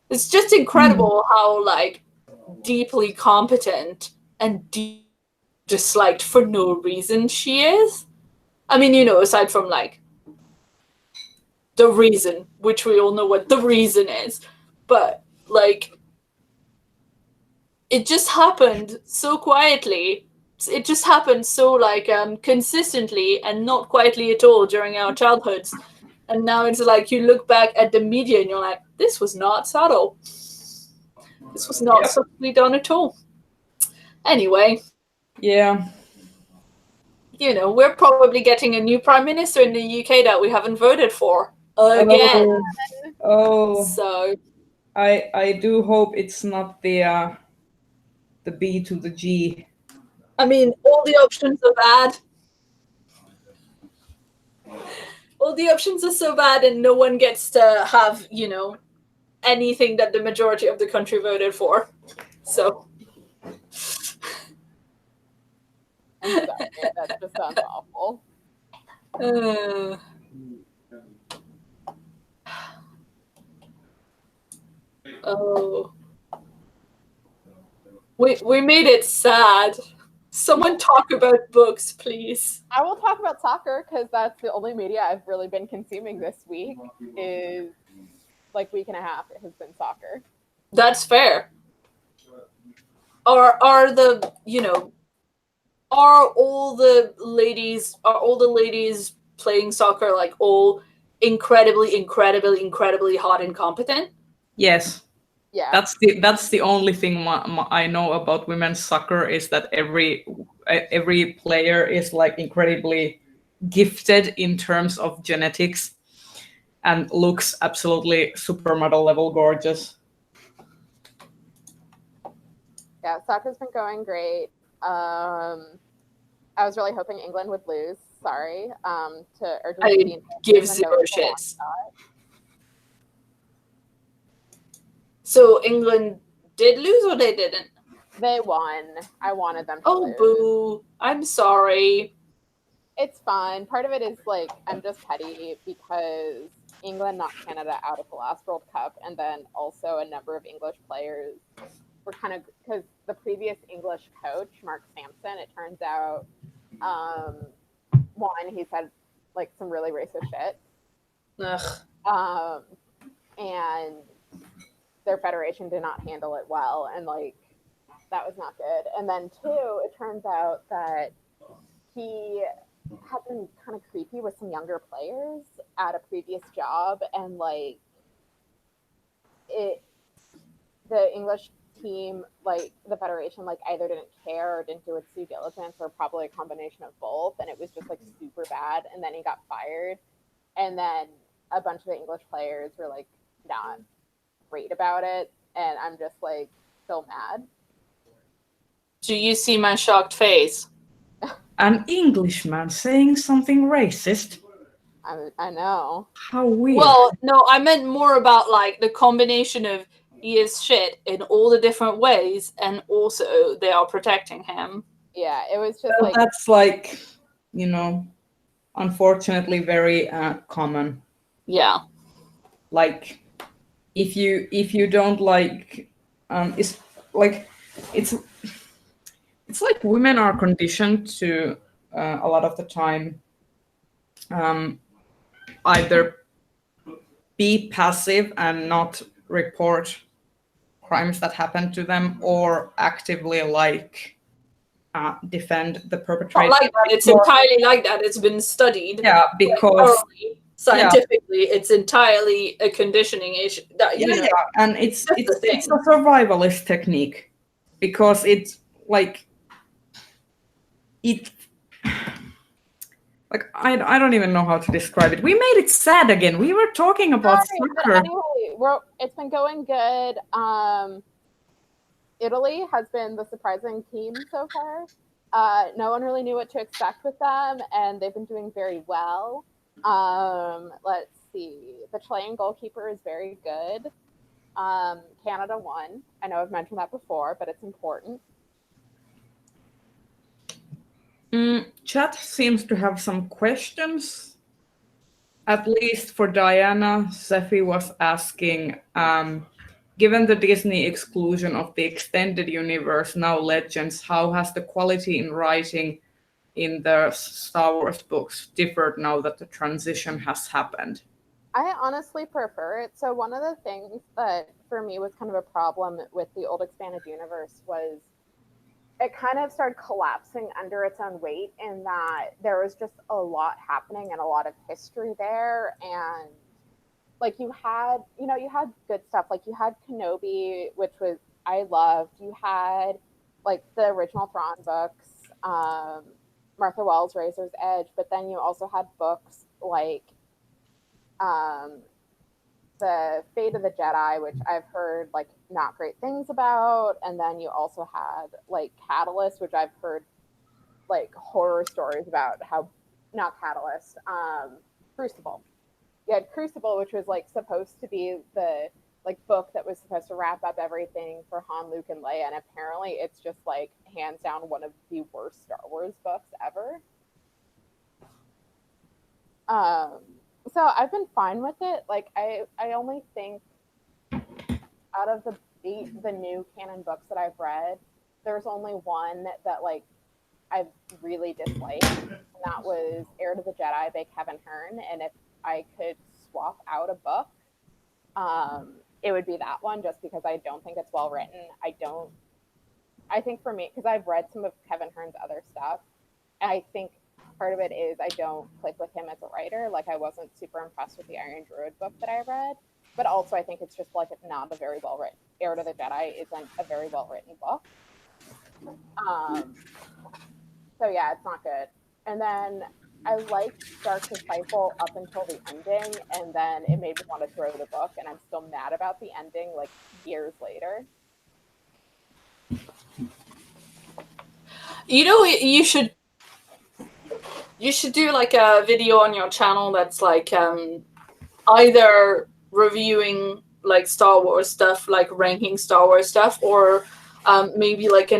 It's just incredible how like deeply competent and disliked for no reason she is. I mean, aside from like the reason, which we all know what the reason is, but like it just happened so quietly. It just happened so like consistently and not quietly at all during our childhoods. And now it's like you look back at the media and you're like, this was not subtle. This was not subtly done at all. Anyway. Yeah. We're probably getting a new prime minister in the UK that we haven't voted for again. Oh. So I do hope it's not the B to the G. I mean, all the options are bad. All the options are so bad and no one gets to have, anything that the majority of the country voted for. So. I'm sorry, that just sounds awful. Oh. We made it sad. Someone talk about books, please. I will talk about soccer because that's the only media I've really been consuming this week. Is like week and a half. It has been soccer. That's fair. Are all the ladies playing soccer like all incredibly hot and competent? Yes. Yeah. That's the only thing I know about women's soccer is that every player is like incredibly gifted in terms of genetics and looks absolutely supermodel level gorgeous. Yeah, soccer's been going great. I was really hoping England would lose. Sorry, to Argentina. I give zero shits. So England did lose or they didn't? They won. I wanted them to lose. Boo. I'm sorry. It's fine. Part of it is like I'm just petty because England knocked Canada out of the last World Cup, and then also a number of English players were kind of, because the previous English coach, Mark Sampson, it turns out, one, he said like some really racist shit. Ugh. And their federation did not handle it well, and like that was not good. And then two, it turns out that he had been kind of creepy with some younger players at a previous job, and like the English team, like the federation, like either didn't care or didn't do its due diligence, or probably a combination of both, and it was just like super bad. And then he got fired, and then a bunch of the English players were like not great about it, and I'm just like so mad. Do you see my shocked face? An Englishman saying something racist? I know. How weird. Well, no, I meant more about like the combination of he is shit in all the different ways, and also they are protecting him. Yeah, it was just like that's like, you know, unfortunately very common. Yeah. Like if you don't like it's like it's like women are conditioned to a lot of the time either be passive and not report crimes that happen to them, or actively like defend the perpetrator. Not like that. It's entirely like that. It's been studied. Yeah, because scientifically, it's entirely a conditioning issue. That, you know, and it's a survivalist technique, because it's like it. Like I don't even know how to describe it. We made it sad again. We were talking about soccer. Anyway, it's been going good. Italy has been the surprising team so far. No one really knew what to expect with them, and they've been doing very well. Let's see. The Chilean goalkeeper is very good. Canada won. I know I've mentioned that before, but it's important. Chat seems to have some questions. At least for Diana, Sephi was asking, given the Disney exclusion of the extended universe, now Legends, how has the quality in writing in the Star Wars books differed now that the transition has happened? I honestly prefer it. So one of the things that for me was kind of a problem with the old expanded universe was it kind of started collapsing under its own weight, in that there was just a lot happening and a lot of history there. And like you had good stuff. Like you had Kenobi, which was I loved. You had like the original Thrawn books, Martha Wells' Razor's Edge, but then you also had books like the Fate of the Jedi, which I've heard like not great things about, and then you also had like Catalyst, which I've heard like horror stories about. How not Catalyst, Crucible. You had Crucible, which was like supposed to be the like book that was supposed to wrap up everything for Han, Luke, and Leia, and apparently it's just like hands down one of the worst Star Wars books ever. So I've been fine with it. Like I only think out of the new canon books that I've read, there's only one that like I really disliked, and that was Heir to the Jedi by Kevin Hearn. And if I could swap out a book, it would be that one, just because I don't think it's well written. I think for me, because I've read some of Kevin Hearn's other stuff, and I think part of it is I don't click with him as a writer. Like I wasn't super impressed with the Iron Druid book that I read. but also I think it's just like not a very well written. Heir to the Jedi isn't a very well written book. So yeah, it's not good. And then I liked Dark Disciple up until the ending, and then it made me want to throw the book, and I'm still mad about the ending like years later. You know, you should do like a video on your channel that's like either reviewing like Star Wars stuff, like ranking Star Wars stuff, or maybe like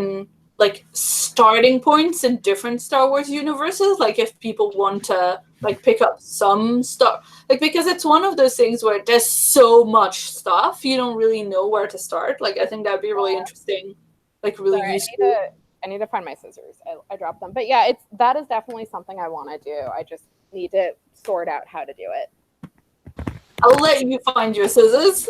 starting points in different Star Wars universes. Like if people want to like pick up some stuff, like because it's one of those things where there's so much stuff you don't really know where to start. Like I think that'd be really interesting, like really useful. I need to find my scissors. I dropped them, but yeah, that is definitely something I want to do. I just need to sort out how to do it. I'll let you find your scissors.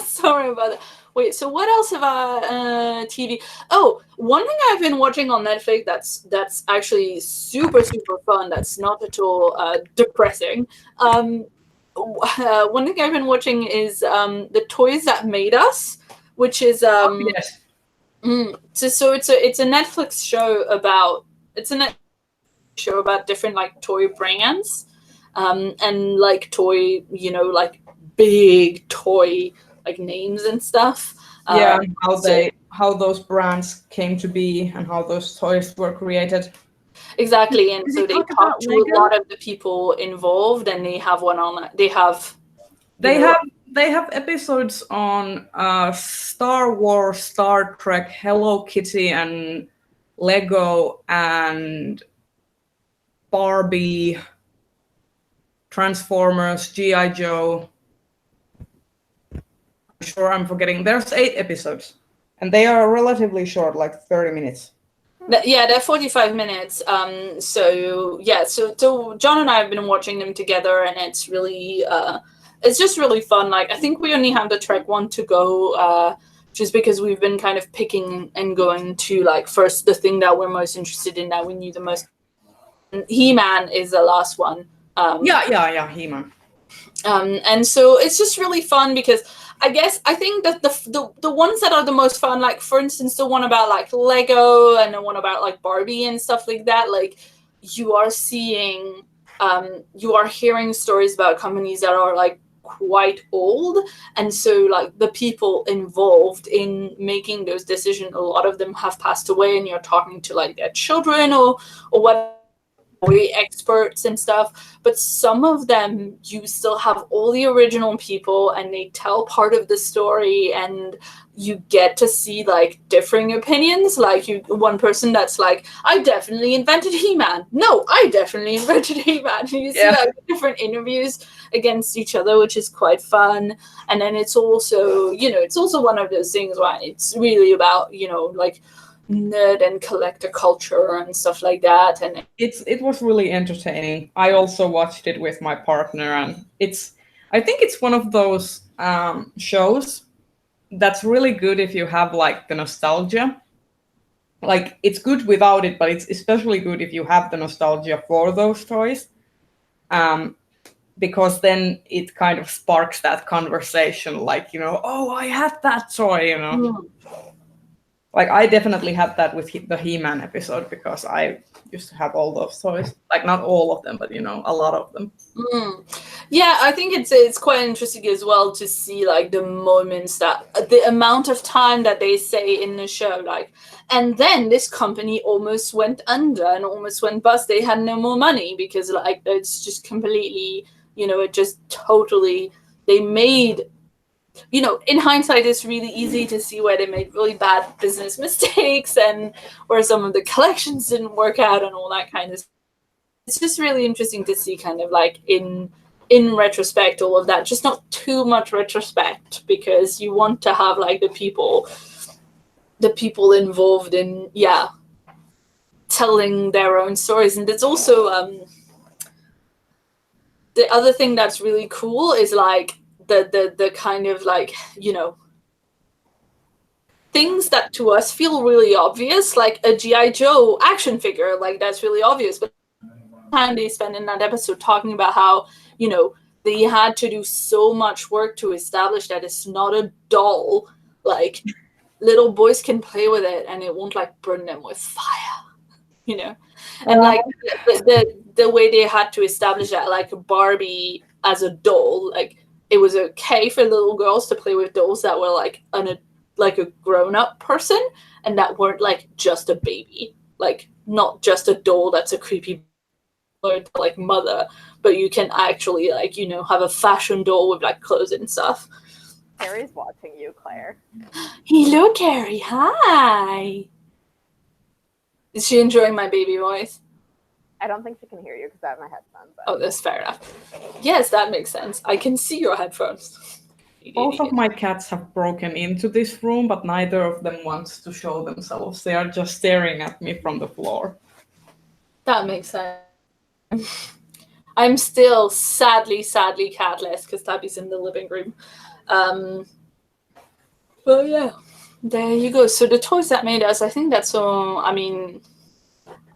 Sorry about that. Wait, so what else have I TV? Oh, one thing I've been watching on Netflix that's actually super fun. That's not at all depressing. One thing I've been watching is The Toys That Made Us, which is Yes. So it's a Netflix show about different like toy brands, and like toy, you know, like big toy like names and stuff. Yeah, how those brands came to be and how those toys were created. Exactly, and Did so they they talk talk about to Lego? a lot of the people involved, and they have one on. They have episodes on Star Wars, Star Trek, Hello Kitty, and Lego, and Barbie, Transformers, G.I. Joe. I'm sure I'm forgetting. There's 8 episodes, and they are relatively short, like 30 minutes. Yeah, they're 45 minutes. So John and I have been watching them together, and it's really it's just really fun. Like I think we only have the Trek one to go, just because we've been kind of picking and going to like first the thing that we're most interested in, that we knew the most. He-Man is the last one. Yeah, He-Man. And so it's just really fun because I think that the ones that are the most fun, like for instance the one about like Lego and the one about like Barbie and stuff like that, like you are seeing you are hearing stories about companies that are like quite old, and so like the people involved in making those decisions, a lot of them have passed away, and you're talking to like their children or what experts and stuff, but some of them you still have all the original people and they tell part of the story, and you get to see like differing opinions. Like one person that's like, I definitely invented He-Man. No, I definitely invented He-Man. And you see like different interviews against each other, which is quite fun. And then it's also, you know, it's also one of those things where it's really about, you know, like nerd and collector culture and stuff like that, and it was really entertaining. I also watched it with my partner, and I think it's one of those shows that's really good if you have like the nostalgia. Like it's good without it, but it's especially good if you have the nostalgia for those toys, because then it kind of sparks that conversation, like, you know, oh, I had that toy, you know. Like, I definitely had that with the He-Man episode, because I used to have all those toys. Like, not all of them, but, you know, a lot of them. Yeah, I think it's quite interesting as well to see, like, the moments that, the amount of time that they say in the show, like, and then this company almost went under and almost went bust. They had no more money because, like, it's just completely, you know, it just totally, they made... You know, in hindsight, it's really easy to see where they made really bad business mistakes and where some of the collections didn't work out and all that kind of stuff. It's just really interesting to see kind of like in retrospect all of that. Just not too much retrospect, because you want to have like the people involved in, telling their own stories. And it's also the other thing that's really cool is like the kind of like, you know, things that to us feel really obvious, like a G.I. Joe action figure, like that's really obvious. But time they spend in that episode talking about how, you know, they had to do so much work to establish that it's not a doll. Like, little boys can play with it and it won't like burn them with fire, you know. And like the way they had to establish that, like Barbie as a doll, like it was okay for little girls to play with dolls that were like a grown-up person and that weren't like just a baby, like not just a doll that's a creepy like mother, but you can actually like, you know, have a fashion doll with like clothes and stuff. Carrie's watching you, Claire. Hello, Carrie. Hi. Is she enjoying my baby voice? I don't think she can hear you because I have my headphones on. Oh, that's fair enough. Yes, that makes sense. I can see your headphones. Both of my cats have broken into this room, but neither of them wants to show themselves. They are just staring at me from the floor. That makes sense. I'm still sadly catless because Tabby's in the living room. But yeah, there you go. So the toys that made us, I think that's all. I mean,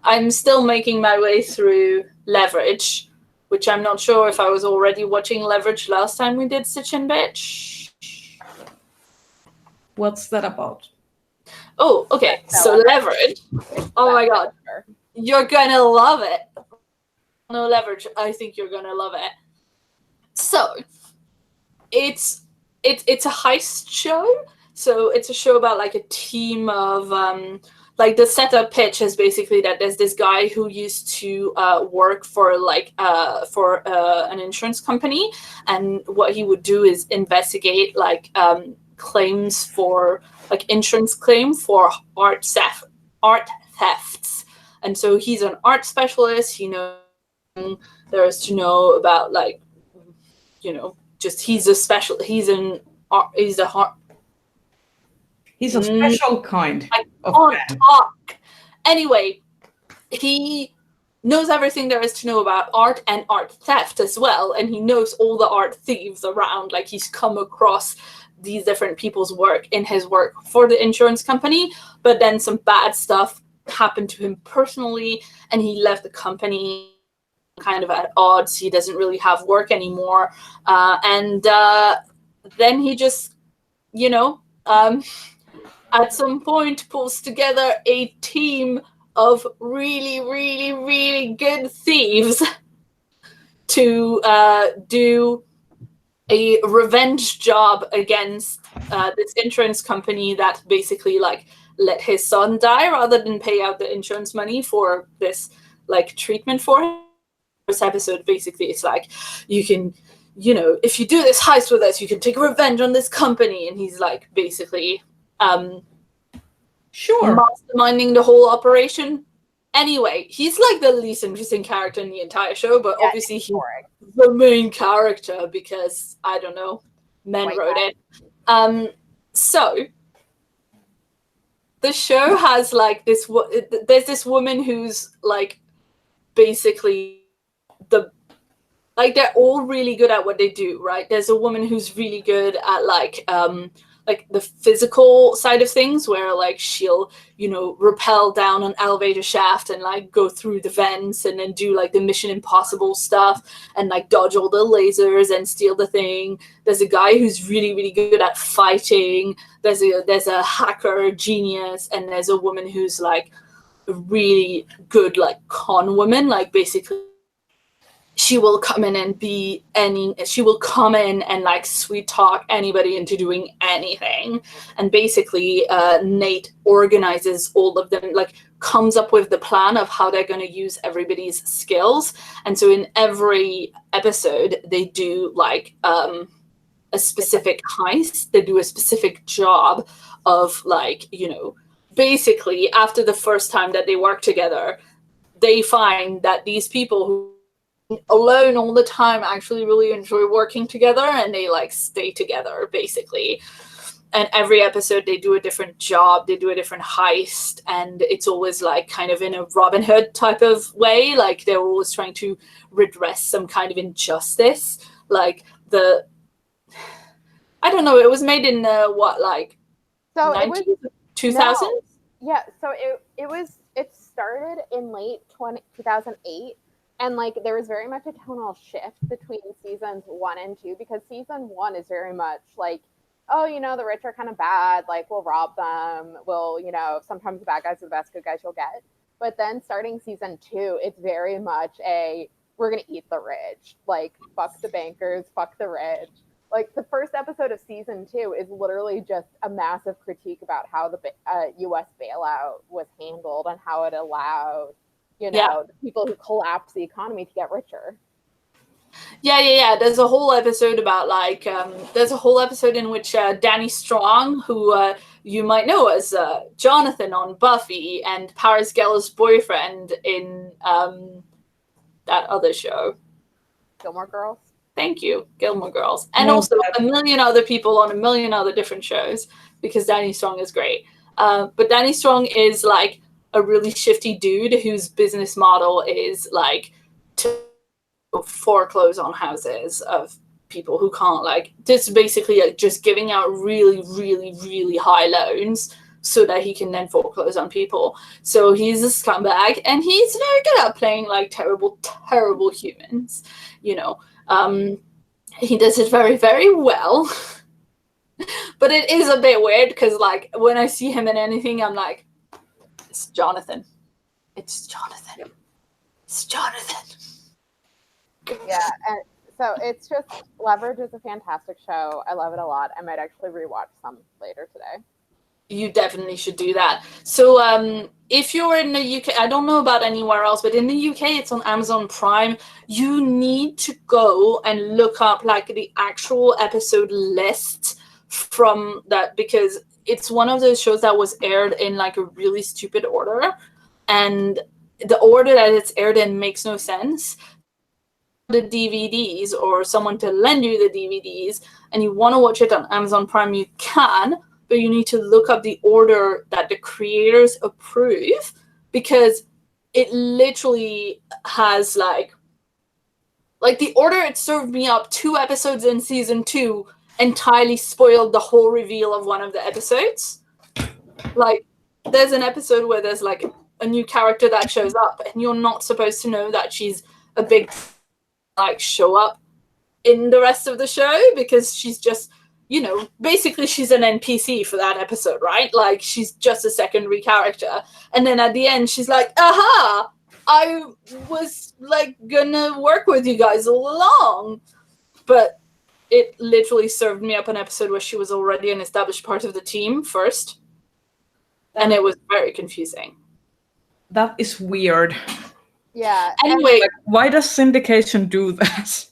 I'm still making my way through Leverage, which I'm not sure if I was already watching Leverage last time we did Stitch and Bitch. What's that about? Oh, okay. So Leverage. Oh my god. You're gonna love it. No, Leverage. I think you're gonna love it. So, it's a heist show. So it's a show about like a team of like the setup pitch is basically that there's this guy who used to work for like an insurance company, and what he would do is investigate like claims for like insurance claim for art thefts. And so he's an art specialist. He knows there is to know about like, you know, just he's a special. He's a special kind. I can't talk. Anyway, he knows everything there is to know about art and art theft as well, and he knows all the art thieves around. Like, he's come across these different people's work in his work for the insurance company, but then some bad stuff happened to him personally, and he left the company kind of at odds. He doesn't really have work anymore, and then he just, you know, at some point pulls together a team of really good thieves to do a revenge job against this insurance company that basically like let his son die rather than pay out the insurance money for this like treatment for him. This episode basically it's like, you can, you know, if you do this heist with us, you can take revenge on this company, and he's like basically sure masterminding the whole operation. Anyway, he's like the least interesting character in the entire show, but obviously he's the main character because, I don't know, men wrote it. So the show has like this, there's this woman who's like basically they're all really good at what they do, right? There's a woman who's really good at like the physical side of things, where like she'll, you know, rappel down an elevator shaft and like go through the vents and then do like the Mission Impossible stuff and like dodge all the lasers and steal the thing. There's a guy who's really good at fighting. There's a hacker genius, and there's a woman who's like a really good like con woman, like basically she will come in and like sweet talk anybody into doing anything. And basically Nate organizes all of them, like comes up with the plan of how they're going to use everybody's skills. And so in every episode they do like a specific heist. They do a specific job of like, you know, basically after the first time that they work together, they find that these people who alone all the time actually really enjoy working together, and they like stay together basically. And every episode they do a different job, they do a different heist, and it's always like kind of in a Robin Hood type of way. Like they're always trying to redress some kind of injustice. Like I don't know, it was made in what, like so 2000? Yeah, so it started in late 2008. And like there was very much a tonal shift between seasons 1 and 2, because season 1 is very much like, oh, you know, the rich are kind of bad, like we'll rob them, we'll, you know, sometimes the bad guys are the best good guys you'll get. But then starting season 2, it's very much a, we're gonna eat the rich, like fuck the bankers, fuck the rich. Like the first episode of season 2 is literally just a massive critique about how the U.S. bailout was handled and how it allowed, you know, the people who collapse the economy to get richer. Yeah. There's a whole episode about like, there's a whole episode in which Danny Strong, who you might know as Jonathan on Buffy, and Paris Geller's boyfriend in that other show. Gilmore Girls. Thank you, Gilmore Girls. And also a million other people on a million other different shows, because Danny Strong is great. But Danny Strong is like a really shifty dude whose business model is like to foreclose on houses of people who can't, like, just basically like just giving out really, really, really high loans so that he can then foreclose on people. So he's a scumbag, and he's very good at playing like terrible, terrible humans, you know. He does it very, very well. But it is a bit weird because, like, when I see him in anything, I'm like, it's Jonathan. It's Jonathan. It's Jonathan. Yeah, and so it's just, Leverage is a fantastic show. I love it a lot. I might actually rewatch some later today. You definitely should do that. So if you're in the UK, I don't know about anywhere else, but in the UK, it's on Amazon Prime. You need to go and look up like the actual episode list from that, because it's one of those shows that was aired in like a really stupid order, and the order that it's aired in makes no sense. The DVDs or someone to lend you the DVDs, and you want to watch it on Amazon Prime, you can, but you need to look up the order that the creators approve, because it literally has like the order it served me up 2 episodes in season 2 entirely spoiled the whole reveal of one of the episodes. Like, there's an episode where there's like a new character that shows up, and you're not supposed to know that she's a big like show up in the rest of the show, because she's just, you know, basically she's an NPC for that episode, right? Like, she's just a secondary character. And then at the end, she's like, aha, I was like gonna work with you guys all along. But it literally served me up an episode where she was already an established part of the team first. And it was very confusing. That is weird. Yeah. Anyway, like, why does syndication do that?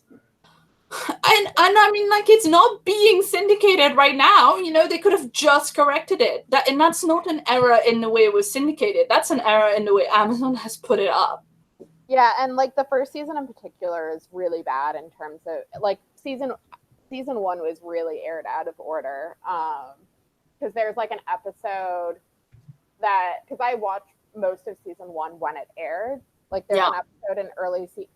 And I mean, like, it's not being syndicated right now. You know, they could have just corrected it. And that's not an error in the way it was syndicated. That's an error in the way Amazon has put it up. Yeah, and like the first season in particular is really bad in terms of like season 1 was really aired out of order. Because there's like an episode that, because I watched most of season 1 when it aired. Like there's an episode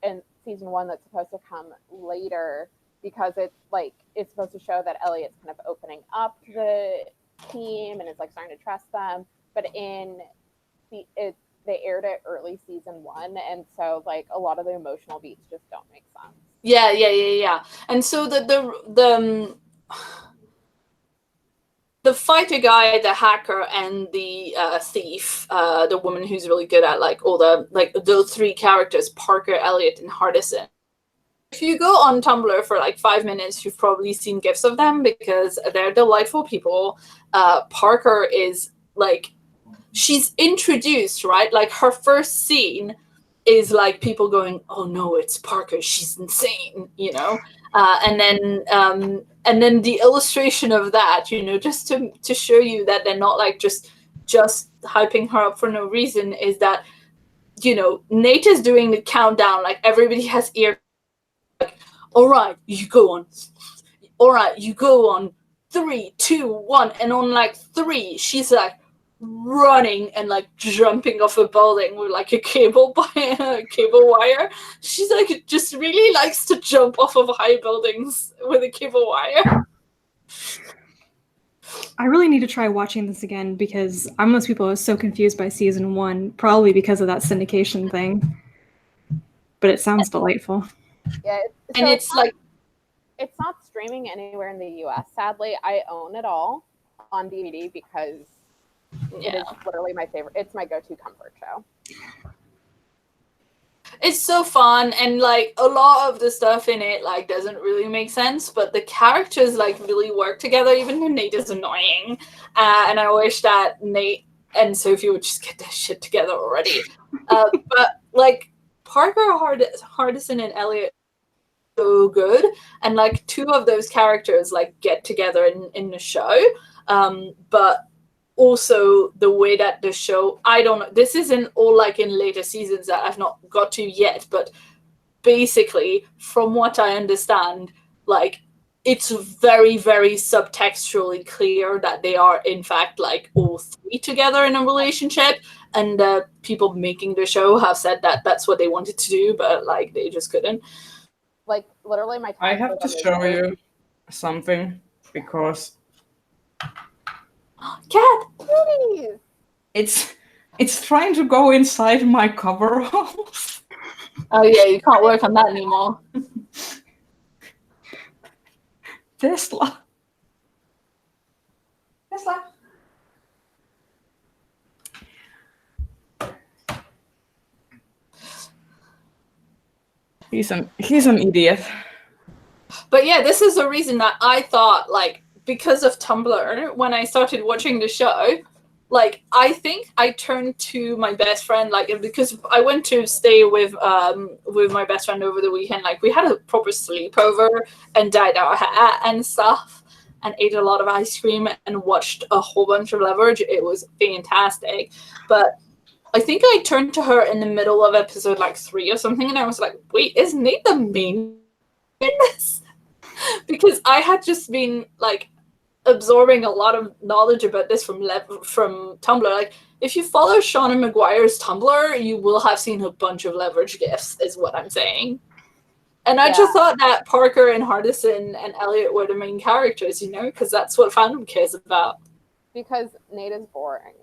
in season 1 that's supposed to come later, because it's like, it's supposed to show that Elliot's kind of opening up the team and is like starting to trust them. But they aired it early season 1, and so like a lot of the emotional beats just don't make sense. Yeah. And so the fighter guy, the hacker, and the thief, the woman who's really good at like all the, like, those 3 characters, Parker, Elliot, and Hardison. If you go on Tumblr for like 5 minutes, you've probably seen GIFs of them, because they're delightful people. Parker is like, she's introduced, right? Like, her first scene is like people going, oh no, it's Parker, she's insane, you know? And then the illustration of that, you know, just to show you that they're not like just hyping her up for no reason, is that, you know, Nate is doing the countdown, like everybody has ear, like, all right, you go on 3, 2, 1, and on like 3, she's like running and like jumping off a building with like a cable wire. She's like, just really likes to jump off of high buildings with a cable wire. I really need to try watching this again, because I'm one of those people who was so confused by season 1, probably because of that syndication thing. but it sounds delightful. Yeah, And it's like, it's not streaming anywhere in the US. Sadly, I own it all on DVD because it is literally my favorite. It's my go-to comfort show. it's so fun, and like a lot of the stuff in it like doesn't really make sense, but the characters like really work together, even though Nate is annoying. And I wish that Nate and Sophie would just get their shit together already. But like Parker, Hardison, and Elliot are so good, and like two of those characters like get together in the show. But also the way that the show, I don't know, this isn't all like in later seasons that I've not got to yet, but basically from what I understand, like it's very, very subtextually clear that they are in fact like all three together in a relationship, and people making the show have said that that's what they wanted to do, but like they just couldn't. Like literally my I have to show you something because Cat! Please. it's trying to go inside my coveralls. Oh yeah, you can't work on that anymore. Tesla. He's an idiot. But yeah, this is the reason that I thought, like, because of Tumblr, when I started watching the show, like, I think I turned to my best friend, like, because I went to stay with my best friend over the weekend. Like, we had a proper sleepover and dyed our hair and stuff and ate a lot of ice cream and watched a whole bunch of Leverage. It was fantastic. But I think I turned to her in the middle of episode, like, 3 or something, and I was like, wait, is Nate the main in this? Because I had just been, like, absorbing a lot of knowledge about this from Tumblr. Like, if you follow Shauna McGuire's Tumblr, you will have seen a bunch of Leverage gifs, is what I'm saying. And I just thought that Parker and Hardison and Elliot were the main characters, you know, because that's what fandom cares about. Because Nate is boring.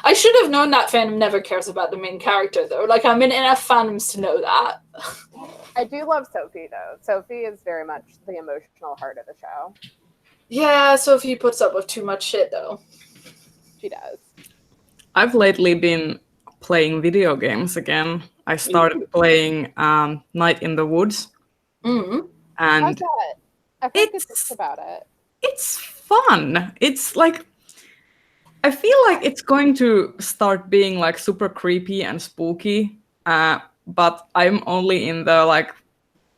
I should have known that fandom never cares about the main character, though. Like, I'm in enough fandoms to know that. I do love Sophie, though. Sophie is very much the emotional heart of the show. Yeah, Sophie puts up with too much shit, though. She does. I've lately been playing video games again. I started playing Night in the Woods. Mm-hmm. And how's that? I've heard good things about it. It's fun. It's like, I feel like it's going to start being like super creepy and spooky, but I'm only in the like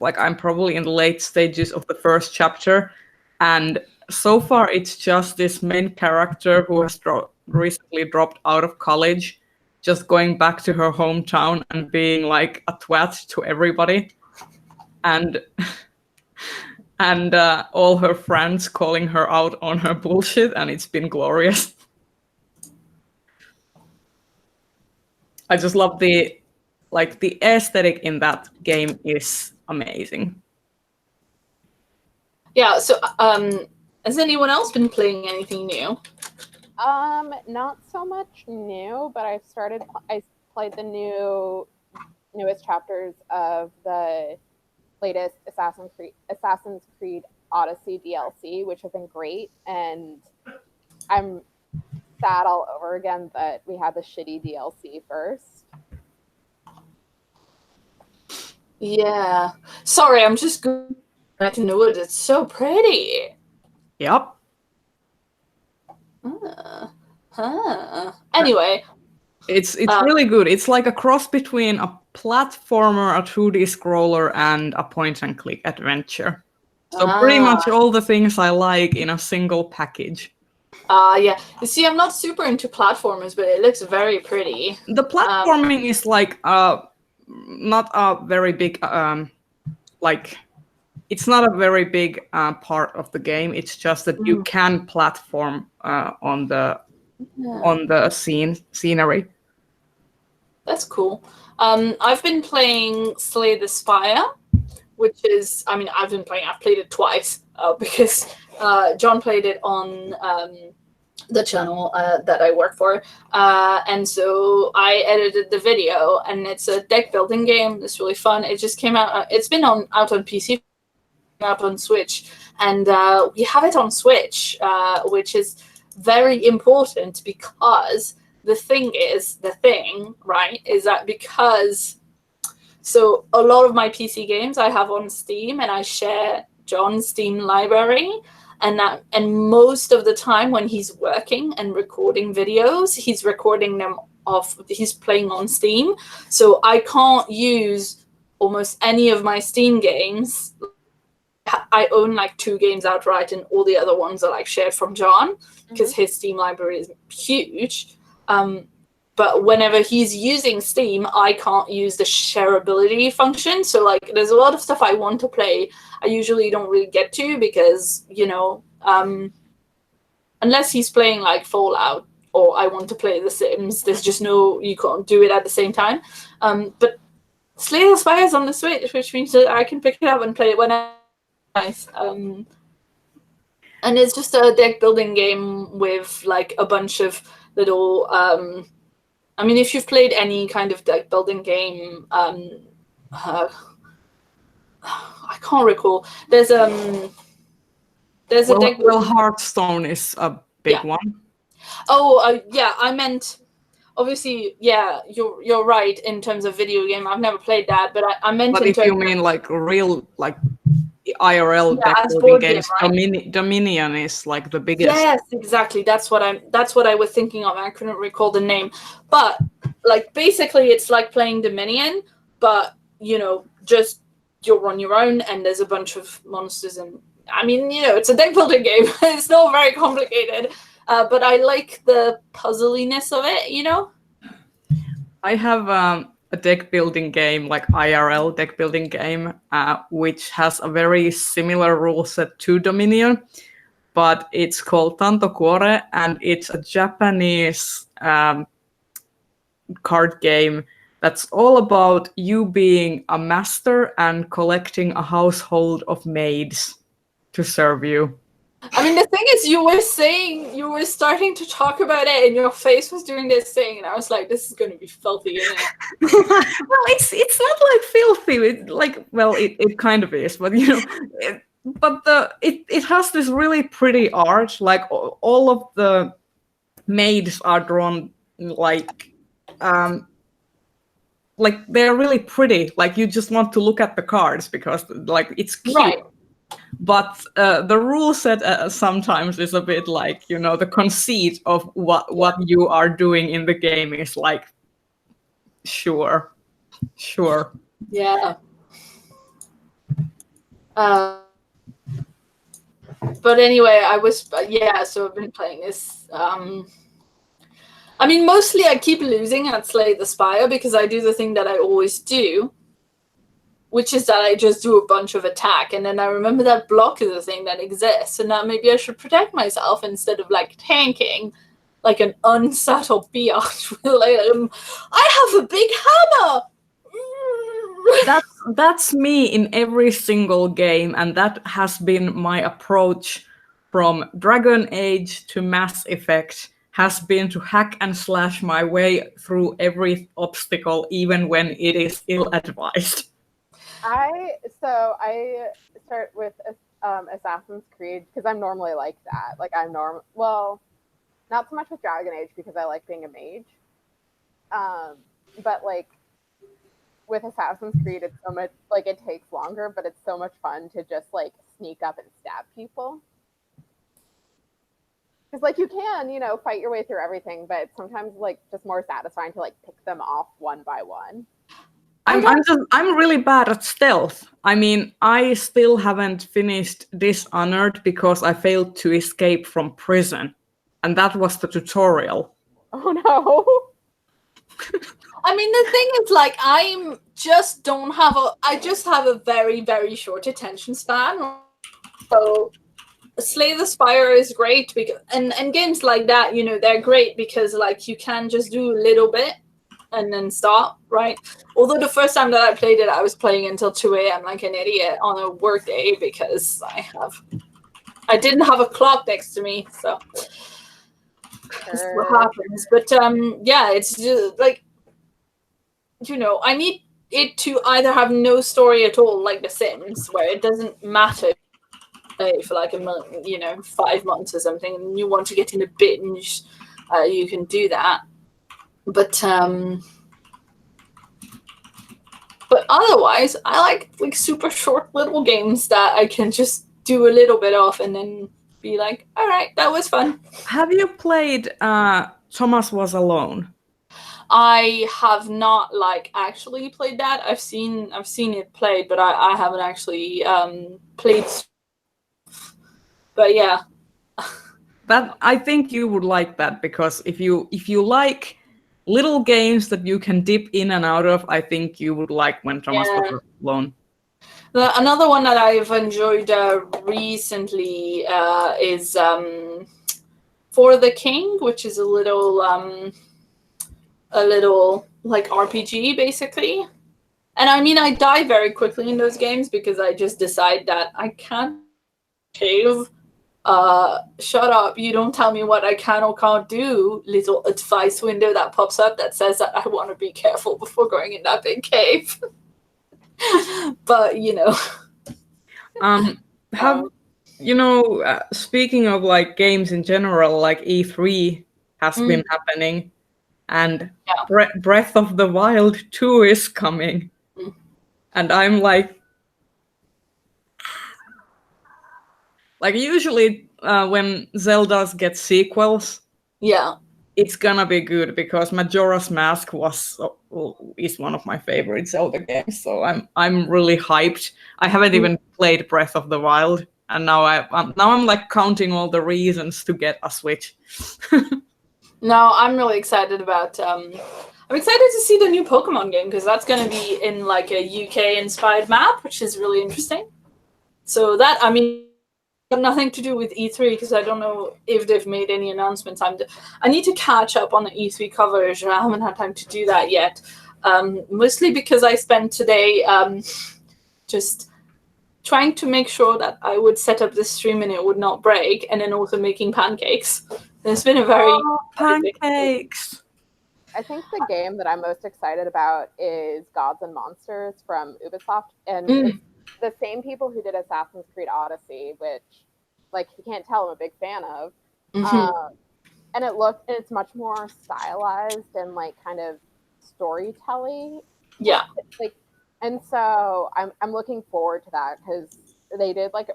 I'm probably in the late stages of the first chapter, and so far it's just this main character who has recently dropped out of college, just going back to her hometown and being like a twat to everybody, and all her friends calling her out on her bullshit, and it's been glorious. I just love the aesthetic in that game is amazing. Yeah, so has anyone else been playing anything new? Not so much new, but I played the newest chapters of the latest Assassin's Creed Odyssey DLC, which have been great, and I'm sad all over again that we had the shitty DLC first. Yeah. Sorry, I'm just going back to the woods. It's so pretty. Yep. Anyway. It's really good. It's like a cross between a platformer, a 2D scroller, and a point-and-click adventure. So pretty much all the things I like in a single package. Yeah. You see, I'm not super into platformers, but it looks very pretty. The platforming is like not a very big it's not a very big part of the game. It's just that you can platform on the scenery. That's cool. I've been playing Slay the Spire, which is, I mean, I've played it twice because John played it on the channel that I work for, and so I edited the video, and it's a deck building game. It's really fun. It just came out. It's been out on PC, out on Switch, and we have it on Switch, which is very important because the thing, right, is that because so a lot of my PC games I have on Steam, and I share John's Steam library. And most of the time when he's working and recording videos, he's recording them he's playing on Steam. So I can't use almost any of my Steam games. I own like 2 games outright, and all the other ones are like shared from John because his Steam library is huge. But whenever he's using Steam, I can't use the shareability function. So like there's a lot of stuff I want to play I usually don't really get to because, you know, unless he's playing like Fallout or I want to play The Sims, there's just you can't do it at the same time. But Slay the Spire is on the Switch, which means that I can pick it up and play it when I nice. And it's just a deck building game with like a bunch of little I mean, if you've played any kind of deck building game, I can't recall. There's a deck. Well, Hearthstone is a big one. Oh, yeah. I meant obviously. Yeah, you're right in terms of video game. I've never played that, but I meant. But if you mean like real like IRL deck building games, game, right? Dominion is like the biggest. Yes, exactly. That's what I was thinking of. I couldn't recall the name, but like basically it's like playing Dominion, but you know, just you're on your own and there's a bunch of monsters, and I mean, you know, it's a deck building game. It's not very complicated, but I like the puzzliness of it, you know. I have a deck building game, like IRL deck building game, which has a very similar rule set to Dominion, but it's called Tanto Cuore, and it's a Japanese card game that's all about you being a master and collecting a household of maids to serve you. I mean, the thing is, you were starting to talk about it, and your face was doing this thing, and I was like, "This is going to be filthy, isn't it?" Well, it's not like filthy. It kind of is, but you know, it has this really pretty art. Like all of the maids are drawn like they're really pretty. Like you just want to look at the cards because like it's cute. Right. But the rule set sometimes is a bit like, you know, the conceit of what you are doing in the game is like, sure. Yeah. But anyway, so I've been playing this. I mean, mostly I keep losing at Slay the Spire because I do the thing that I always do, which is that I just do a bunch of attack, and then I remember that block is a thing that exists, and now maybe I should protect myself instead of like tanking like an unsubtle biatch with like, I have a big hammer! That's me in every single game, and that has been my approach from Dragon Age to Mass Effect, has been to hack and slash my way through every obstacle, even when it is ill-advised. I start with Assassin's Creed because I'm normally like that. Like well, not so much with Dragon Age because I like being a mage. But like with Assassin's Creed, it's so much like it takes longer, but it's so much fun to just like sneak up and stab people. Because like you can, you know, fight your way through everything, but it's sometimes like just more satisfying to like pick them off one by one. I'm really bad at stealth. I mean, I still haven't finished Dishonored because I failed to escape from prison, and that was the tutorial. Oh no! I mean, the thing is, like, I just have a very, very short attention span. So, Slay the Spire is great because, and games like that, you know, they're great because like you can just do a little bit and then stop, right? Although the first time that I played it, I was playing until 2 a.m. like an idiot on a work day because I didn't have a clock next to me. So, That's what happens. But yeah, it's just like, you know, I need it to either have no story at all, like The Sims, where it doesn't matter for like a month, you know, 5 months or something, and you want to get in a binge, you can do that. But otherwise, I like super short little games that I can just do a little bit of and then be like, all right, that was fun. Have you played Thomas Was Alone? I have not like actually played that. I've seen it played, but I haven't actually played. But yeah, That I think you would like that, because if you like little games that you can dip in and out of, I think you would like When Thomas Was Alone. Another one that I've enjoyed recently is For the King, which is a little like RPG basically. And I mean, I die very quickly in those games because I just decide that I can't cave. Shut up, you don't tell me what I can or can't do, little advice window that pops up that says that I want to be careful before going in that big cave. But, you know. You know, speaking of like games in general, like E3 has been happening, and Breath of the Wild 2 is coming. And I'm like usually when Zeldas get sequels, it's gonna be good, because Majora's Mask is one of my favorite Zelda games. So I'm really hyped. I haven't even played Breath of the Wild, and now I'm like counting all the reasons to get a Switch. No, I'm really excited about. I'm excited to see the new Pokemon game, because that's going to be in like a UK inspired map, which is really interesting. So that, I mean, got nothing to do with E3, because I don't know if they've made any announcements. I need to catch up on the E3 coverage, and I haven't had time to do that yet. Mostly because I spent today just trying to make sure that I would set up this stream and it would not break, and then also making pancakes. And it's been a very pancakes. I think the game that I'm most excited about is Gods and Monsters from Ubisoft, and it's the same people who did Assassin's Creed Odyssey, which, like, you can't tell I'm a big fan of. And it's much more stylized and like kind of storytelling. Yeah. Like, and so I'm looking forward to that, because they did like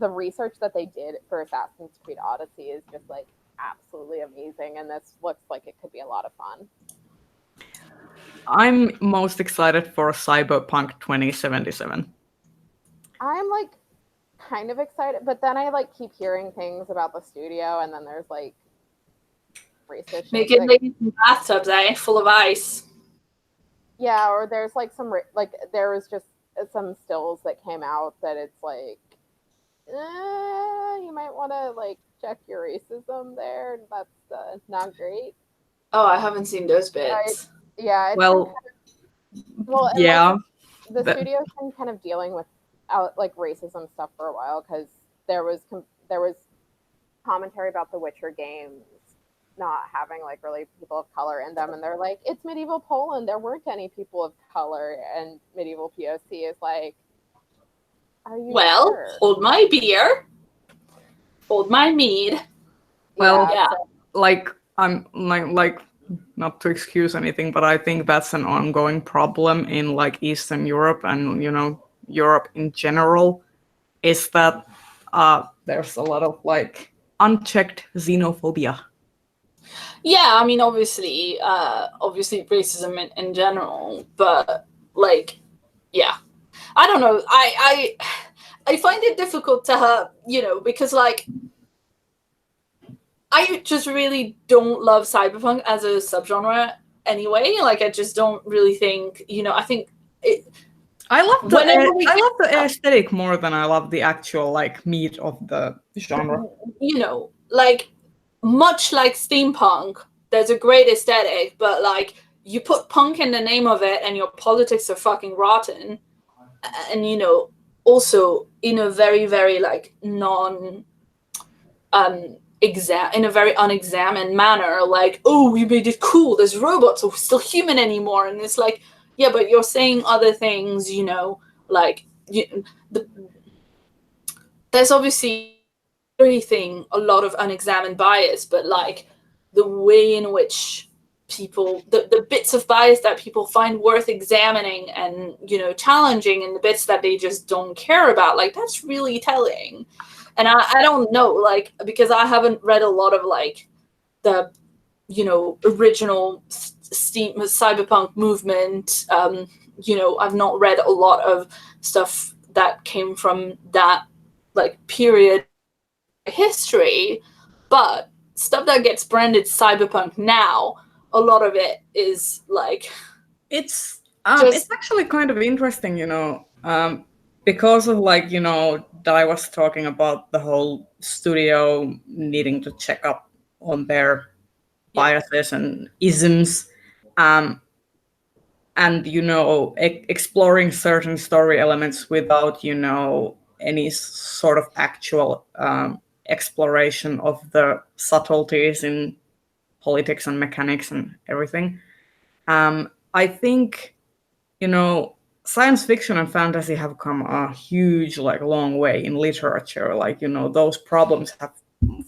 the research that they did for Assassin's Creed Odyssey is just like absolutely amazing, and this looks like it could be a lot of fun. I'm most excited for Cyberpunk 2077. I'm like kind of excited, but then I like keep hearing things about the studio, and then there's like research. Making ladies in bathtubs, full of ice. Yeah, or there's like there was just some stills that came out that it's like, you might want to like check your racism there. That's not great. Oh, I haven't seen those bits. Yeah. Yeah. Like, the studio's been kind of dealing with like racism stuff for a while, because there was commentary about the Witcher games not having like really people of color in them, and they're like, it's medieval Poland, there weren't any people of color, and medieval POC is like, are you sure? Hold my beer, hold my mead. Well, yeah. Like I'm like not to excuse anything, but I think that's an ongoing problem in like Eastern Europe and Europe in general, is that there's a lot of like unchecked xenophobia. Yeah, I mean, obviously racism in general, but like, yeah, I don't know. I find it difficult to because like I just really don't love cyberpunk as a subgenre anyway. Like, I just don't really think, I think it. I love the aesthetic more than I love the actual like meat of the genre. Like, much like steampunk, there's a great aesthetic, but like you put punk in the name of it and your politics are fucking rotten. And also in a very, very like in a very unexamined manner, like, oh, we made it cool, there's robots, are we still human anymore? And it's like, yeah, but you're saying other things, you know, like, there's obviously everything, a lot of unexamined bias, but like the way in which people, the bits of bias that people find worth examining and, you know, challenging, and the bits that they just don't care about, like, that's really telling. And I don't know, like, because I haven't read a lot of like the, you know, original steam cyberpunk movement. You know, I've not read a lot of stuff that came from that like period history, but stuff that gets branded cyberpunk now, a lot of it is like it's actually kind of interesting, you know, because of like, you know, that I was talking about the whole studio needing to check up on their biases and isms, and, you know, exploring certain story elements without, you know, any sort of actual exploration of the subtleties in politics and mechanics and everything. I think, you know, science fiction and fantasy have come a huge, like, long way in literature. Like, you know, those problems have,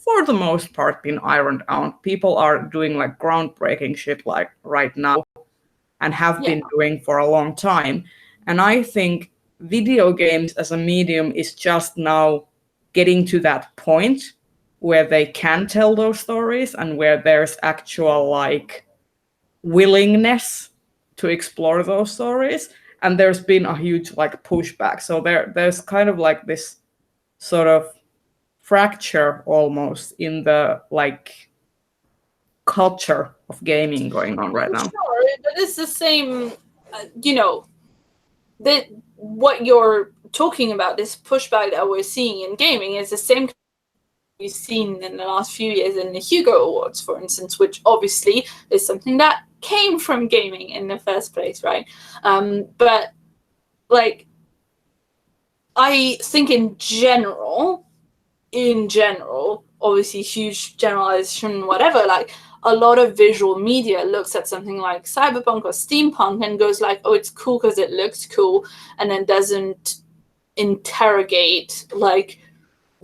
for the most part, been ironed out. People are doing like groundbreaking shit like right now, and have been doing for a long time. And I think video games as a medium is just now getting to that point where they can tell those stories, and where there's actual like willingness to explore those stories. And there's been a huge like pushback. So there's kind of like this sort of fracture almost in the like culture of gaming going on right now. Sure, but it's the same, you know, that what you're talking about, this pushback that we're seeing in gaming, is the same we've seen in the last few years in the Hugo Awards, for instance, which obviously is something that came from gaming in the first place, right? But like, I think in general, obviously huge generalization, whatever, like a lot of visual media looks at something like cyberpunk or steampunk and goes like, oh, it's cool because it looks cool, and then doesn't interrogate, like,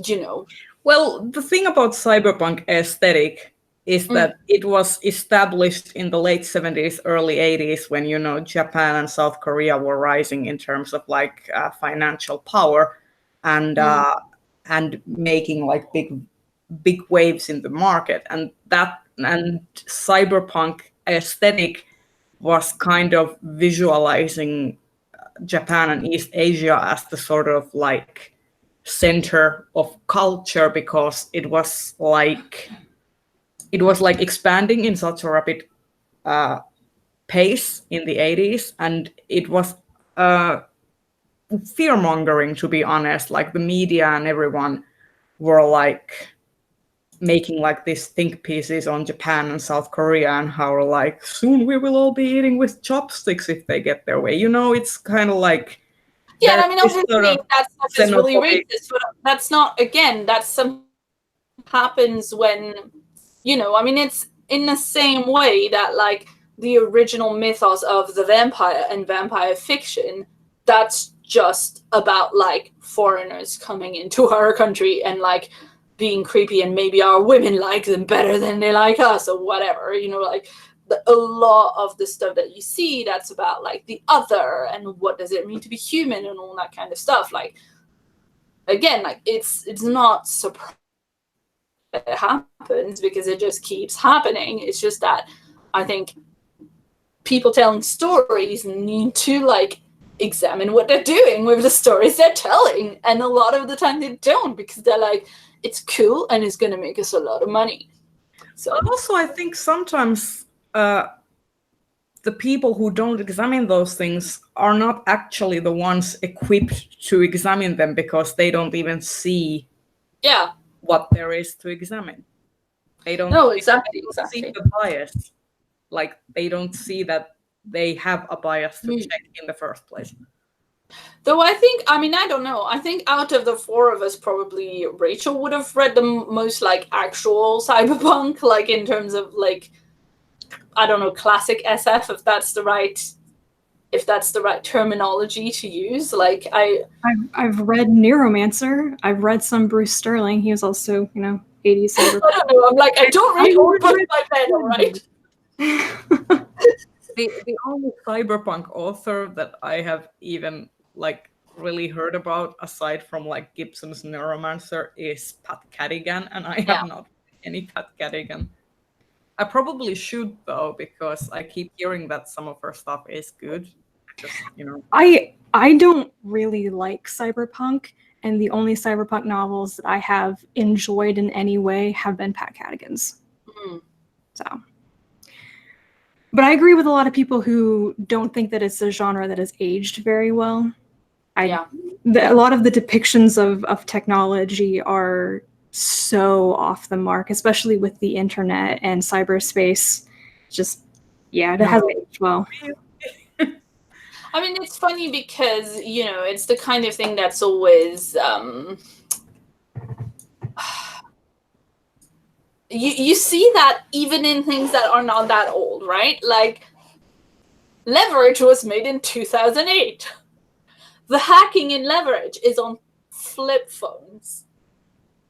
you know. Well, the thing about cyberpunk aesthetic is that it was established in the late 70s, early 80s, when, you know, Japan and South Korea were rising in terms of like financial power, and making like big waves in the market. And cyberpunk aesthetic was kind of visualizing Japan and East Asia as the sort of like center of culture, because it was like expanding in such a rapid pace in the 80s, and it was fear-mongering, to be honest. Like the media and everyone were like making like these think pieces on Japan and South Korea, and how like soon we will all be eating with chopsticks if they get their way. You know, it's kind of like, yeah, I mean, obviously that stuff is really racist, but that's not, again, that's something that happens when, you know, I mean, it's in the same way that like the original mythos of the vampire and vampire fiction, that's just about like foreigners coming into our country and like being creepy, and maybe our women like them better than they like us or whatever, you know, like a lot of the stuff that you see that's about like the other and what does it mean to be human and all that kind of stuff. Like, again, like it's not surprising that it happens, because it just keeps happening. It's just that I think people telling stories need to like examine what they're doing with the stories they're telling, and a lot of the time they don't, because they're like, it's cool and it's going to make us a lot of money. So also, I think sometimes the people who don't examine those things are not actually the ones equipped to examine them, because they don't even see what there is to examine. They don't exactly. see the bias. Like, they don't see that they have a bias to check in the first place. Though I think, I mean, I don't know. I think out of the four of us, probably Rachel would have read the most like actual cyberpunk, like in terms of like, I don't know, classic SF, if that's the right terminology to use. Like I've read Neuromancer. I've read some Bruce Sterling. He was also, 80s cyberpunk. I don't know. I'm like, I don't read old books by then, all right? The only cyberpunk author that I have even like really heard about, aside from like Gibson's Neuromancer, is Pat Cadigan, and I have not read any Pat Cadigan. I probably should though, because I keep hearing that some of her stuff is good. Just I don't really like cyberpunk, and the only cyberpunk novels that I have enjoyed in any way have been Pat Cadigan's. So, but I agree with a lot of people who don't think that it's a genre that has aged very well. A lot of the depictions of technology are so off the mark, especially with the internet and cyberspace. Just, it hasn't aged well. I mean, it's funny because, it's the kind of thing that's always, you see that even in things that are not that old, right? Like, Leverage was made in 2008. The hacking in Leverage is on flip phones.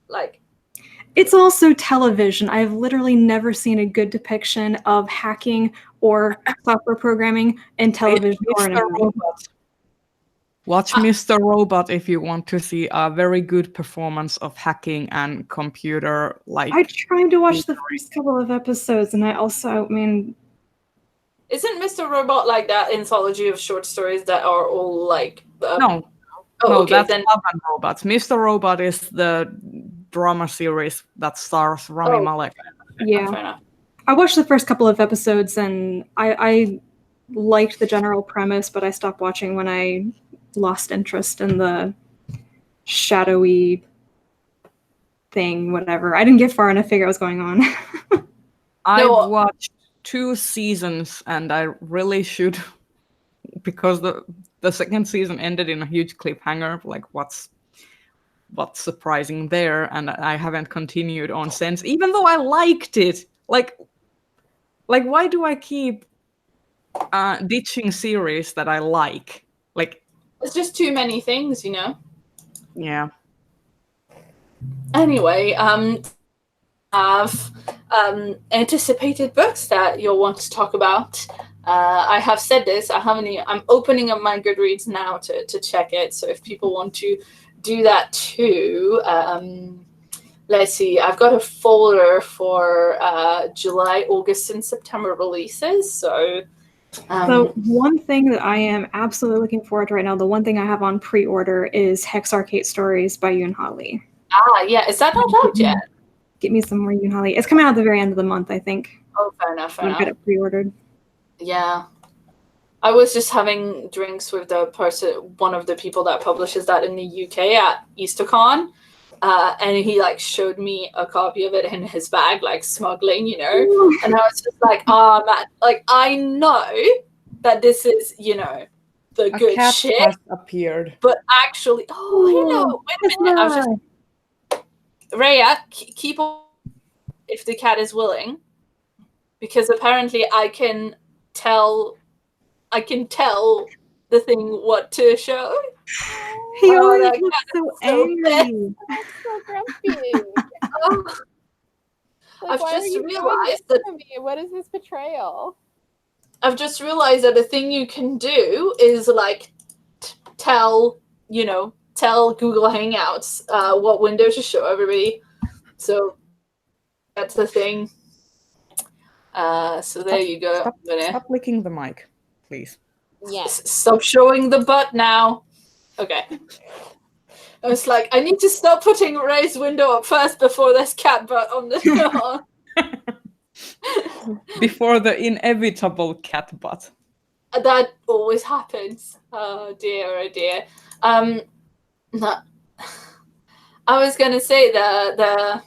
Like, it's also television. I've literally never seen a good depiction of hacking or software programming in television or in a movie. Watch Mr. Robot if you want to see a very good performance of hacking and computer I tried to watch the first couple of episodes, and isn't Mr. Robot like that anthology of short stories that are all like? No, that's Love and Robots. Mr. Robot is the drama series that stars Rami Malek. Yeah, fair enough. I watched the first couple of episodes, and I liked the general premise, but I stopped watching when I lost interest in the shadowy thing, whatever. I didn't get far enough to figure out what's going on. I've watched 2 seasons, and I really should, because the second season ended in a huge cliffhanger. Like, what's surprising there? And I haven't continued on since, even though I liked it. Like why do I keep ditching series that I like? Like, it's just too many things, Yeah. Anyway, have anticipated books that you'll want to talk about. I have said this. I'm opening up my Goodreads now to check it. So if people want to do that too, let's see. I've got a folder for July, August, and September releases. So one thing that I am absolutely looking forward to right now, the one thing I have on pre-order is Hexarcate Stories by Yoon Ha Lee. Yeah. Is that not out yet? Get me some more Yoon Ha Lee. It's coming out at the very end of the month, I think. Oh, fair enough. I'll get it pre-ordered. Yeah. I was just having drinks with one of the people that publishes that in the UK at EasterCon. And he showed me a copy of it in his bag, smuggling, Ooh. And I was just like, man, I know that this is, the good cat shit. Has appeared. But actually, hello. Wait a minute. I was just, Rhea, keep on if the cat is willing, because apparently I can tell the thing what to show. He always looks so angry. That's so grumpy. I've just realized that. What is this betrayal? I've just realized that a thing you can do is tell Google Hangouts what window to show everybody. So that's the thing. So there you go. Stop licking the mic, please. Yes. Stop showing the butt now. Okay. I was like, I need to stop putting Ray's window up first before there's cat butt on the Before the inevitable cat butt. That always happens. Oh dear. No. I was gonna say the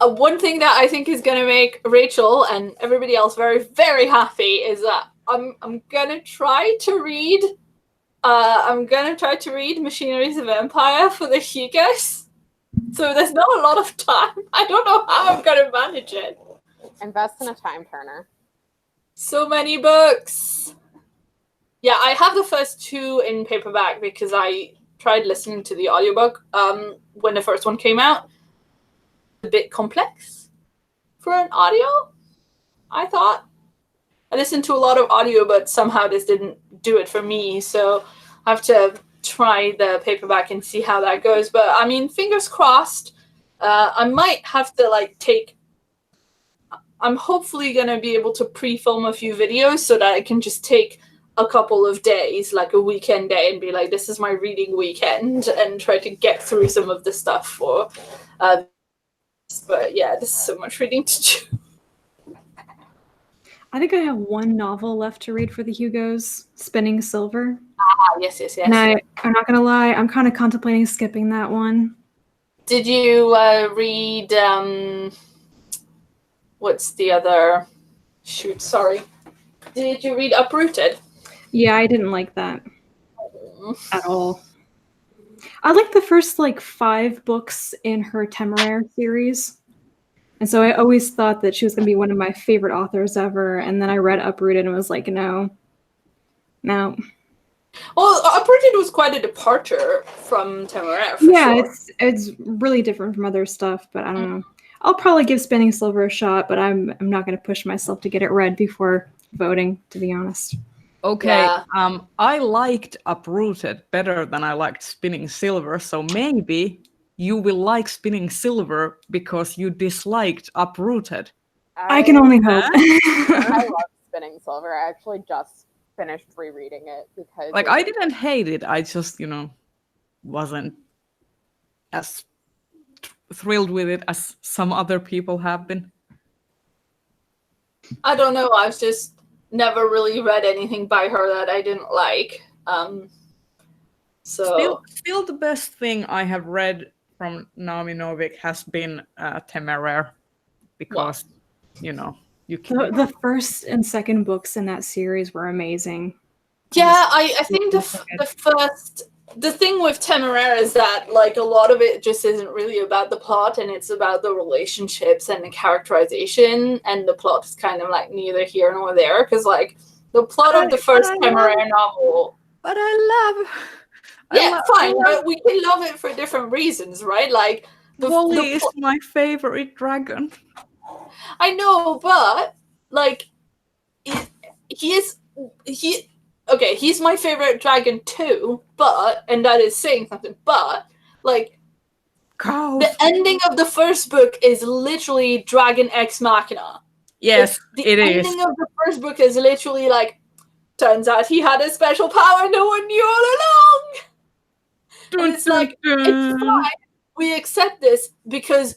one thing that I think is gonna make Rachel and everybody else very, very happy is that I'm gonna try to read I'm gonna try to read Machineries of Empire for the Hugos. So there's not a lot of time. I don't know how I'm gonna manage it. Invest in a time turner. So many books. Yeah, I have the first 2 in paperback because I tried listening to the audiobook when the first one came out. A bit complex for an audio, I thought. I listened to a lot of audio, but somehow this didn't do it for me, so I have to try the paperback and see how that goes. But I mean, fingers crossed. I might have to I'm hopefully gonna be able to pre-film a few videos so that I can just take a couple of days, like a weekend day, and be like, this is my reading weekend, and try to get through some of the stuff for. But yeah, there's so much reading to do. I think I have one novel left to read for the Hugos, Spinning Silver. Yes. And I'm not gonna lie, I'm kind of contemplating skipping that one. Did you read what's the other? Shoot, sorry. Did you read Uprooted? Yeah, I didn't like that at all. I like the first 5 books in her Temeraire series. And so I always thought that she was going to be one of my favorite authors ever. And then I read Uprooted and was like, no. Well, Uprooted was quite a departure from Temeraire, for sure. It's really different from other stuff, but I don't know. I'll probably give Spinning Silver a shot, but I'm not going to push myself to get it read before voting, to be honest. Okay, yeah. I liked Uprooted better than I liked Spinning Silver, so maybe you will like Spinning Silver because you disliked Uprooted. I can only hope. I love Spinning Silver. I actually just finished rereading it because I didn't hate it. I just, wasn't as thrilled with it as some other people have been. I don't know. I've just never really read anything by her that I didn't like. Still the best thing I have read from Naomi Novik has been Temeraire, because you can. The first and second books in that series were amazing. Yeah, I think the thing with Temeraire is that a lot of it just isn't really about the plot, and it's about the relationships and the characterization, and the plot is kind of neither here nor there, because the plot of the first Temeraire novel. But I love. Fine, but we can love it for different reasons, right? Wally is my favorite dragon. I know, but he's my favorite dragon too, and that is saying something, but the ending of the first book is literally Dragon Ex Machina. Yes, it is. The ending of the first book is literally turns out he had a special power no one knew all along. And it's it's fine. We accept this because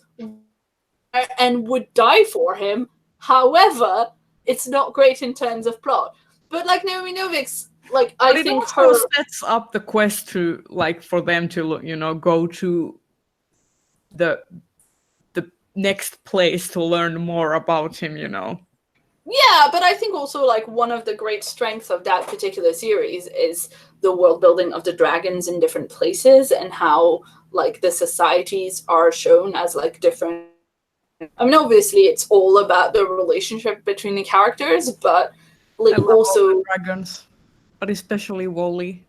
and would die for him. However, it's not great in terms of plot. But Naomi Novik's, I think it also sets up the quest to for them to go to the next place to learn more about him. Yeah, but I think also one of the great strengths of that particular series is the world building of the dragons in different places, and how the societies are shown as different. I mean, obviously it's all about the relationship between the characters, but also dragons, but especially Wally.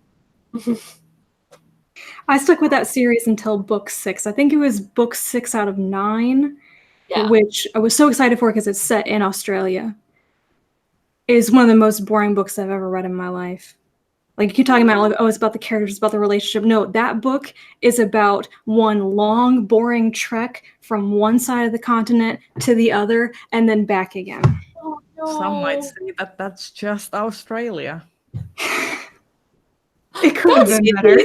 I stuck with that series until book 6. I think it was book 6 out of 9, which I was so excited for because it's set in Australia. It is one of the most boring books I've ever read in my life. You keep talking about it's about the characters, it's about the relationship. No, that book is about one long, boring trek from one side of the continent to the other and then back again. Oh, no. Some might say that that's just Australia. It could have been better.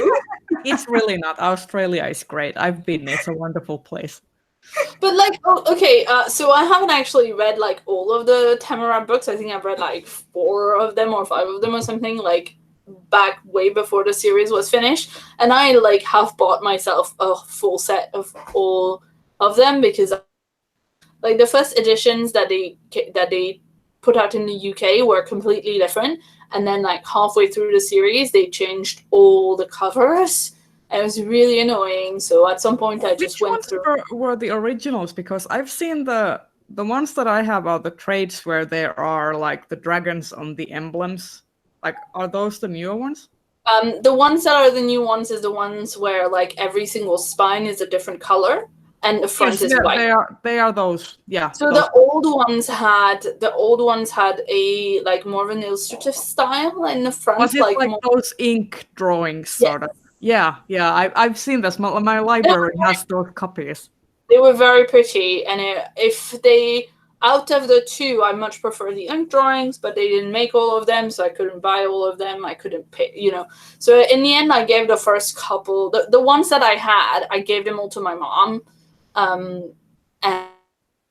It's really not. Australia is great. I've been. It's a wonderful place. But so I haven't actually read all of the Temeraire books. I think I've read 4 of them or 5 of them or something back way before the series was finished, and I have bought myself a full set of all of them because the first editions that they put out in the UK were completely different. And then like halfway through the series, they changed all the covers. And it was really annoying. So at some point, I just went through. Were the originals? Because I've seen the ones that I have are the trades where there are like the dragons on the emblems. Like, are those the newer ones? The ones that are the new ones is the ones where like every single spine is a different color and the front is white. They are those. Yeah. So those. the old ones had a like more of an illustrative style in the front. Was it like those ink drawings sort of? Yeah. I've seen this. My library has those copies. They were very pretty, and if they out of the two, I much prefer the ink drawings, but they didn't make all of them, so I couldn't buy all of them. I couldn't pay, So in the end, I gave the first couple, the ones that I had, I gave them all to my mom, and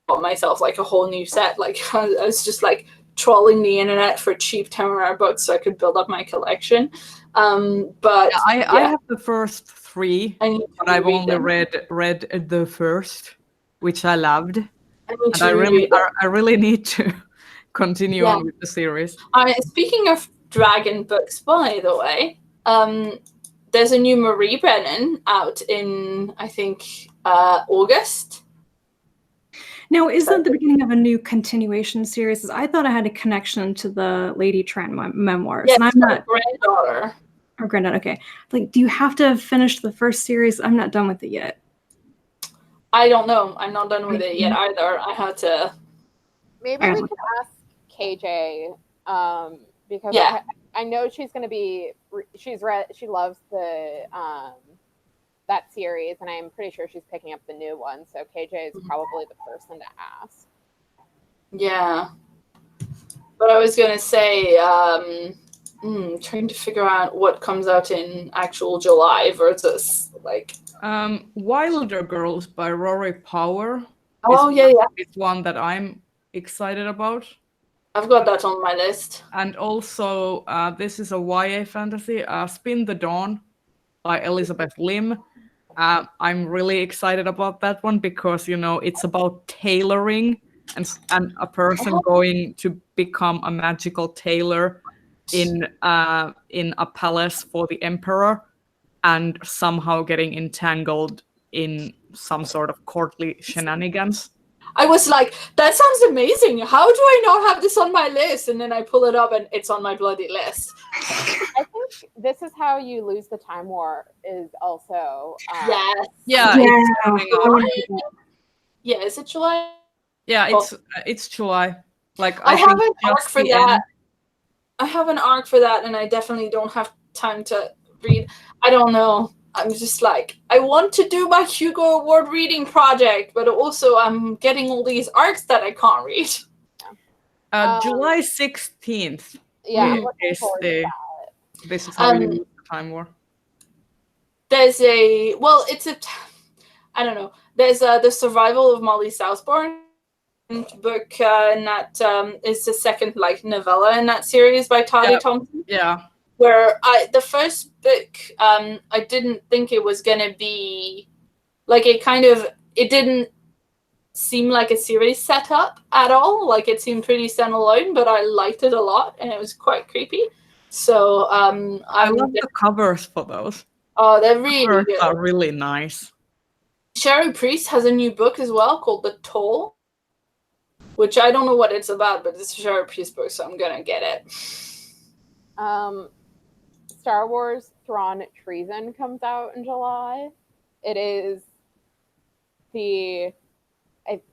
bought myself like a whole new set. Like I was just like trawling the internet for cheap Tamara books so I could build up my collection. But I have the first 3, but I've only read the first, which I loved. And I really need to continue on with the series. Speaking of dragon books, by the way, there's a new Marie Brennan out in, I think, August. Now, is that the beginning of a new continuation series? I thought I had a connection to the Lady Trent memoirs. Yes, and I'm not granddaughter. Or granddaughter, okay. Like, do you have to finish the first series? I'm not done with it yet. I don't know. I'm not done with it yet either. I had to. Maybe we could ask KJ because I know she's going to be. She loves the that series, and I'm pretty sure she's picking up the new one. So KJ is probably the person to ask. Yeah, but I was going to say, trying to figure out what comes out in actual July versus like. Wilder Girls by Rory Power. It's one that I'm excited about. I've got that on my list. And also, this is a YA fantasy, Spin the Dawn by Elizabeth Lim. I'm really excited about that one because, it's about tailoring and a person going to become a magical tailor in a palace for the emperor, and somehow getting entangled in some sort of courtly shenanigans. I was like, that sounds amazing. How do I not have this on my list? And then I pull it up and it's on my bloody list. I think this is how you lose the Time War is also. Yes. Yeah. Yeah, is it July? Yeah, it's July. Like I have an arc for that. I have an arc for that, and I definitely don't have time to read. I don't know. I'm just like, I want to do my Hugo Award reading project, but also I'm getting all these arcs that I can't read. July 16th. Yeah, I'm looking forward to that. This is how you lose the Time War. There's I don't know. There's The Survival of Molly Southbourne book, and that is the second like novella in that series by Toddy Thompson. Yeah. Where the first book, I didn't think it was gonna be like it didn't seem like a series setup at all. Like it seemed pretty standalone, but I liked it a lot and it was quite creepy. So I love the covers for those. Oh, they're really good. Are really nice. Sherry Priest has a new book as well called The Toll, which I don't know what it's about, but it's a Sherry Priest book, so I'm gonna get it. Star Wars Thrawn Treason comes out in July. It is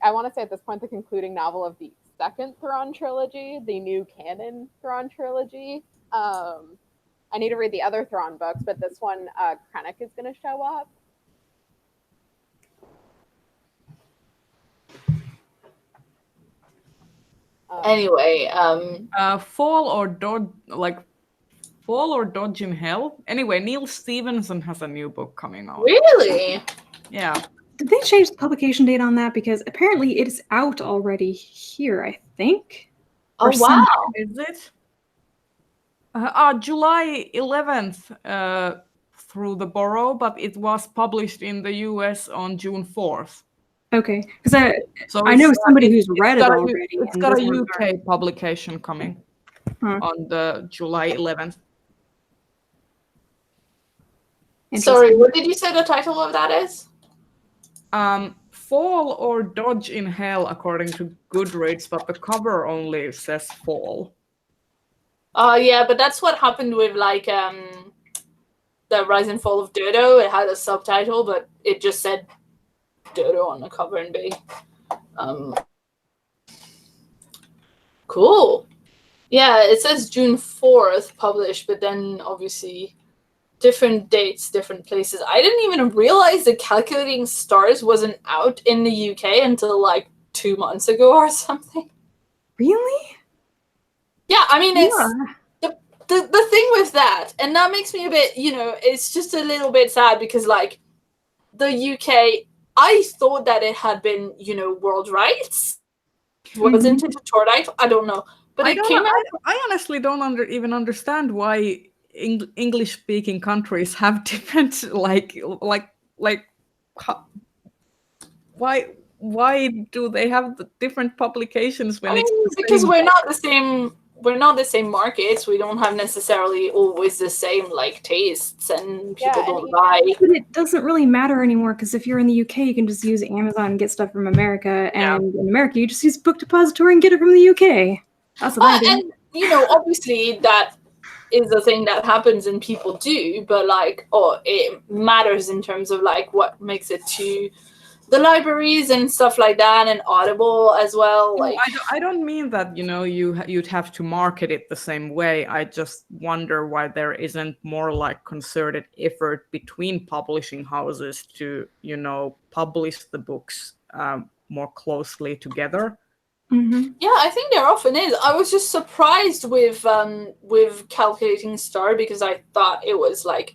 I want to say at this point the concluding novel of the second Thrawn trilogy, the new canon Thrawn trilogy. I need to read the other Thrawn books, but this one, Krennic is going to show up. Anyway, Fall or Dodge in Hell. Anyway, Neil Stevenson has a new book coming out. Really? Yeah. Did they change the publication date on that? Because apparently it is out already here, I think. Oh, wow. Is it? July 11th through the Borough, but it was published in the US on June 4th. Okay, because So I know somebody who's it's read it got already. It's and got a doesn't remember. UK publication coming Huh. on the July 11th. Sorry, Interesting. what did you say the title of that is? Fall or Dodge in Hell, according to Goodreads, but the cover only says Fall. Yeah, but that's what happened with like the Rise and Fall of Dodo. It had a subtitle, but it just said Dodo on the cover and B. Cool. Yeah, it says June 4th published, but then obviously different dates, different places. I didn't even realize that Calculating Stars wasn't out in the UK until like 2 months ago or something. Really? Yeah, I mean, it's Yeah. the thing with that, and that makes me a bit, it's just a little bit sad because like the UK, I thought that it had been, world rights. Wasn't it a tour title? I don't know. But it came out. I honestly don't even understand why English-speaking countries have different why do they have the different publications when it's the Because same? we're not the same. We're not the same markets. We don't have necessarily always the same like tastes, and people don't buy. But it doesn't really matter anymore because if you're in the UK, you can just use Amazon and get stuff from America, and in America, you just use Book Depository and get it from the UK. That's what I do. And obviously that is a thing that happens and people do, but like, it matters in terms of like what makes it to the libraries and stuff like that, and Audible as well. No, Like, I don't mean that you'd have to market it the same way. I just wonder why there isn't more like concerted effort between publishing houses to publish the books more closely together. Mm-hmm. yeah, I think there often is. I was just surprised with Calculating Star because I thought it was like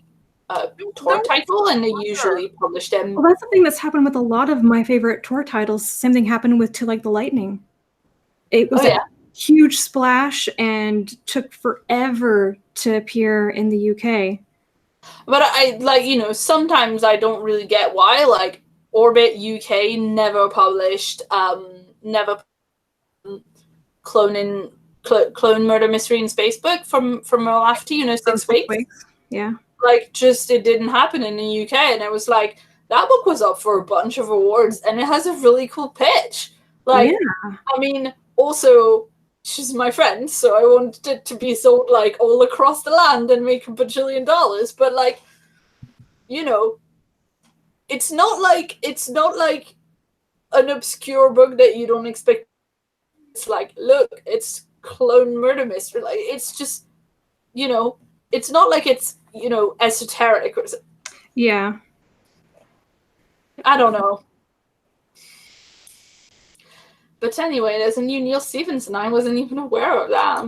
a tour title, and they usually publish them. Well, that's the thing that's happened with a lot of my favorite tour titles. Same thing happened with To Like the Lightning. It was a huge splash and took forever to appear in the UK. But I like, sometimes I don't really get why. Like, Orbit UK never published, Clone Murder Mystery in Spacebook from Olafty, 6 weeks. Yeah. Like, just it didn't happen in the UK, and it was like that book was up for a bunch of awards, and it has a really cool pitch. Like, I mean, also she's my friend, so I wanted it to be sold like all across the land and make $1 bajillion. But like, it's not like an obscure book that you don't expect. It's like, look, it's Clone Murder Mystery. Like, it's just, it's not like it's, esoteric or something. Yeah. I don't know. But anyway, there's a new Neil Stephenson. I wasn't even aware of that.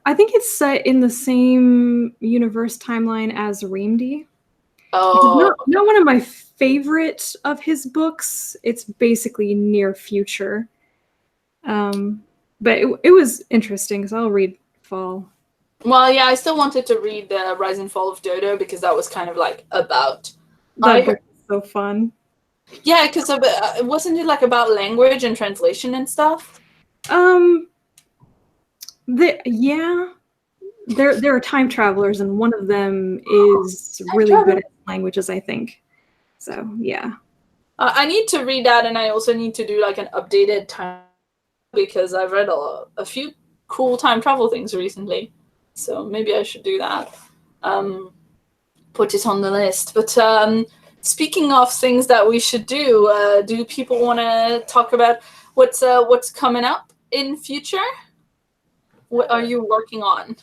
I think it's set in the same universe timeline as Reamdy. Oh. Not one of my favorite of his books. It's basically near future. But it was interesting, so I'll read Fall. Well, yeah, I still wanted to read the Rise and Fall of Dodo because that was kind of like about. That book is so fun. Yeah, because wasn't it like about language and translation and stuff? There are time travelers, and one of them is really good at languages, I think. So yeah. I need to read that, and I also need to do like an updated time because I've read a few cool time travel things recently. So maybe I should do that. Put it on the list. But speaking of things that we should do people want to talk about what's coming up in future? What are you working on?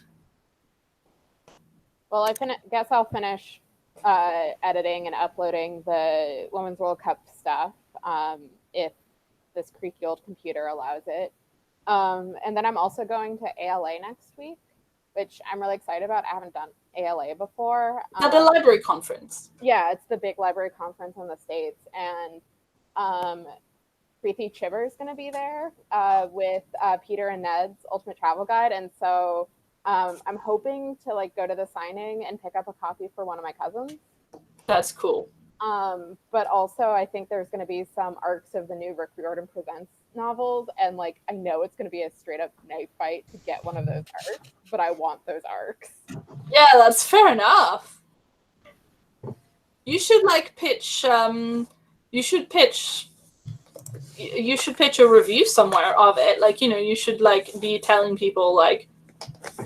Well, I guess I'll finish editing and uploading the Women's World Cup stuff if this creaky old computer allows it. And then I'm also going to ALA next week, which I'm really excited about. I haven't done ALA before. At the library conference. Yeah, it's the big library conference in the States. And Preeti Chiver is going to be there with Peter and Ned's Ultimate Travel Guide. And so I'm hoping to like go to the signing and pick up a copy for one of my cousins. That's cool. But also, I think there's going to be some arcs of the new Rick Riordan Presents novels, and like I know it's going to be a straight up knife fight to get one of those arcs, but I want those arcs. Yeah, that's fair enough. You should like pitch. You should pitch a review somewhere of it. Like, you know, you should like be telling people, like,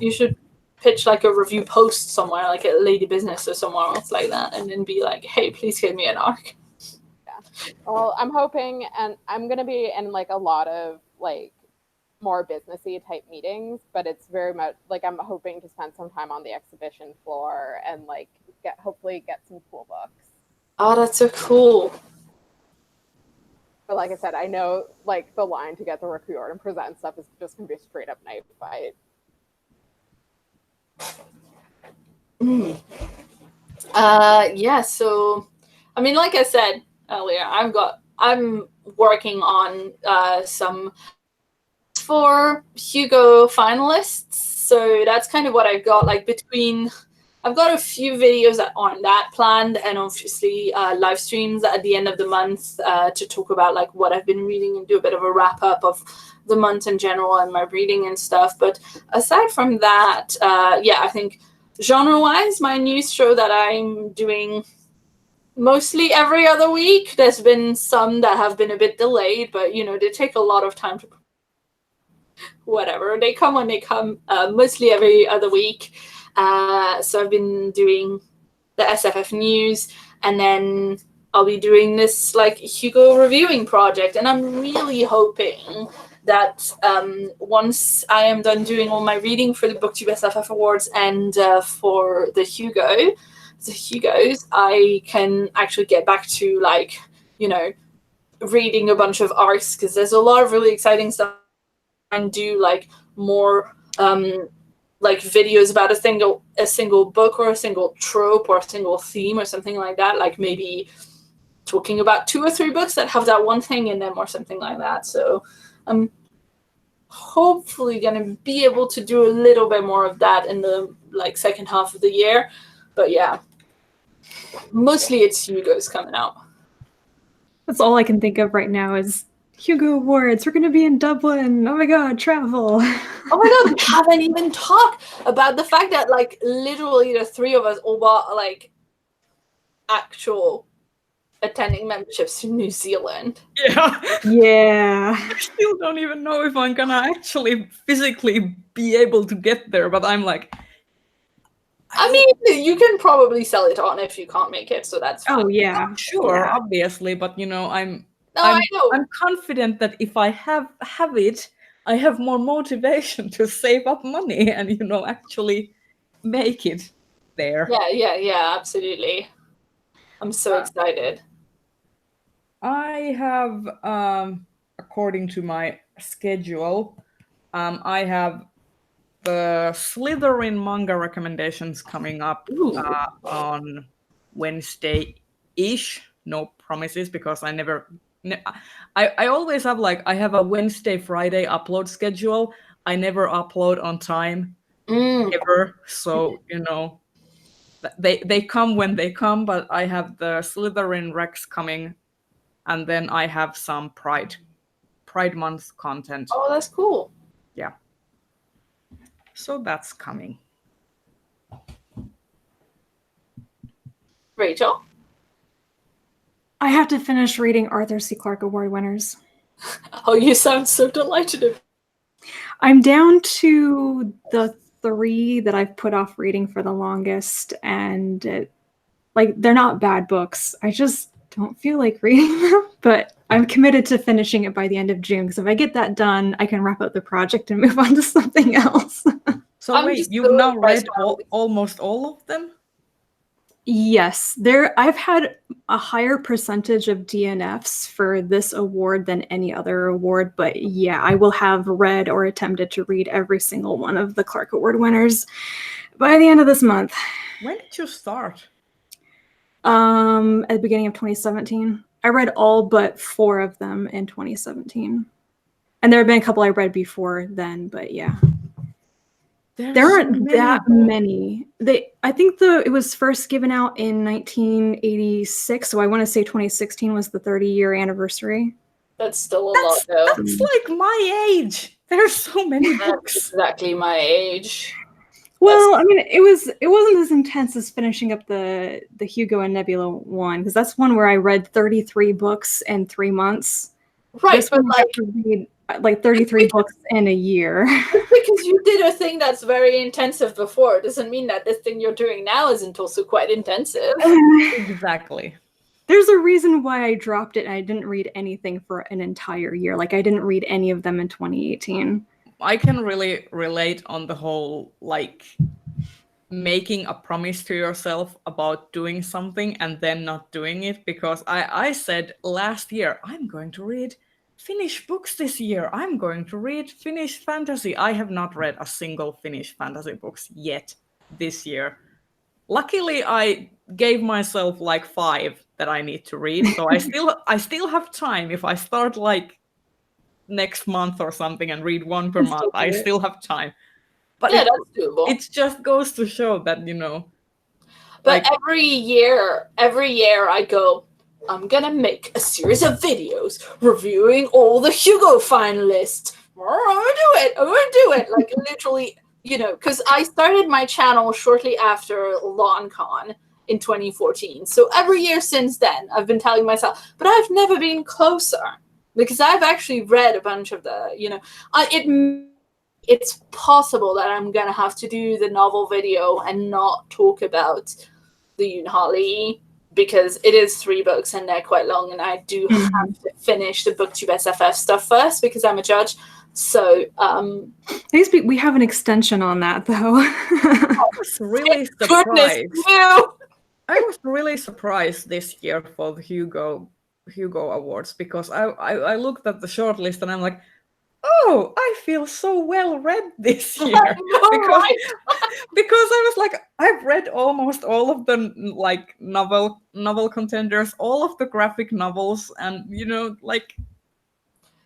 you should pitch like a review post somewhere, like at Lady Business or somewhere else like that, and then be like, hey, please give me an arc. Yeah. Well, I'm hoping, and I'm gonna be in like a lot of like more businessy type meetings, but it's very much like I'm hoping to spend some time on the exhibition floor and like hopefully get some cool books. Oh, that's so cool. But like I said, I know like the line to get the Rick Riordan Present stuff is just gonna be a straight up knife fight. Yeah, so I mean, like I said earlier, I'm working on some for Hugo finalists, so that's kind of what I've got. Like between, I've got a few videos that aren't that planned, and obviously live streams at the end of the month to talk about like what I've been reading and do a bit of a wrap up of the month in general and my reading and stuff. But aside from that, yeah, I think genre-wise, my news show that I'm doing mostly every other week. There's been some that have been a bit delayed, but you know, they take a lot of time to whatever. They come when they come, mostly every other week. So I've been doing the SFF news, and then I'll be doing this like Hugo reviewing project, and I'm really hoping that once I am done doing all my reading for the BookTube SFF Awards and for the Hugos, I can actually get back to like, you know, reading a bunch of arcs, because there's a lot of really exciting stuff, and do like more like videos about a single book or a single trope or a single theme or something like that, like maybe talking about 2 or 3 books that have that one thing in them or something like that. So I'm hopefully gonna be able to do a little bit more of that in the like second half of the year. But yeah, mostly it's Hugo's coming out. That's all I can think of right now is Hugo Awards. We're going to be in Dublin. Oh my God, travel. Oh my God, we haven't even talked about the fact that like literally the 3 of us all bought like actual attending memberships to New Zealand. Yeah. Yeah. I still don't even know if I'm gonna actually physically be able to get there, but I'm like, I mean, you can probably sell it on if you can't make it, so that's fine. Oh yeah. sure, Yeah. obviously, but you know, No, I know. I'm confident that if I have it, I have more motivation to save up money and, you know, actually make it there. Yeah, absolutely. I'm so excited. I have, according to my schedule, I have the Slytherin manga recommendations coming up on Wednesday-ish. No promises, because I always have like, I have a Wednesday, Friday upload schedule. I never upload on time ever. So, you know, they come when they come, but I have the Slytherin Rex coming, and then I have some Pride Month content. Oh, that's cool. Yeah. So that's coming. Rachel? I have to finish reading Arthur C. Clarke Award winners. Oh, you sound so delighted. I'm down to the 3 that I've put off reading for the longest, and like they're not bad books. I just don't feel like reading them, but I'm committed to finishing it by the end of June, because if I get that done, I can wrap up the project and move on to something else. So wait, you've now read almost all of them? Yes, I've had a higher percentage of DNFs for this award than any other award, but yeah, I will have read or attempted to read every single one of the Clarke Award winners by the end of this month. When did you start? At the beginning of 2017. I read all but 4 of them in 2017. And there have been a couple I read before then, but yeah. There aren't that many. I think it was first given out in 1986, so I want to say 2016 was the 30-year anniversary. That's still a lot, though. That's like my age. There's so many books. That's exactly my age. Well, I mean, it wasn't as intense as finishing up the Hugo and Nebula one, because that's one where I read 33 books in 3 months. Right, this but one I had to read like 33 books in a year. Because you did a thing that's very intensive before, it doesn't mean that this thing you're doing now isn't also quite intensive. Exactly. There's a reason why I dropped it and I didn't read anything for an entire year. Like, I didn't read any of them in 2018. I can really relate on the whole, like, making a promise to yourself about doing something and then not doing it, because I said last year, I'm going to read Finnish books this year. I'm going to read Finnish fantasy. I have not read a single Finnish fantasy books yet this year. Luckily, I gave myself like 5 that I need to read, so I still have time. If I start like next month or something and read 1 per month, I still have time. But yeah, that's doable. It just goes to show that, you know. But like, every year I go, I'm gonna make a series of videos reviewing all the Hugo finalists. I'm gonna do it. Like, literally, you know, because I started my channel shortly after LonCon in 2014. So every year since then, I've been telling myself, but I've never been closer, because I've actually read a bunch of the, you know, it's possible that I'm gonna have to do the novel video and not talk about the Unhali, because it is 3 books and they're quite long, and I do have to finish the BookTube SFF stuff first because I'm a judge. So we have an extension on that, though. I was really surprised. I was really surprised this year for the Hugo Awards, because I looked at the shortlist and I'm like, oh, I feel so well read this year. because I was like, I've read almost all of the like novel contenders, all of the graphic novels, and you know, like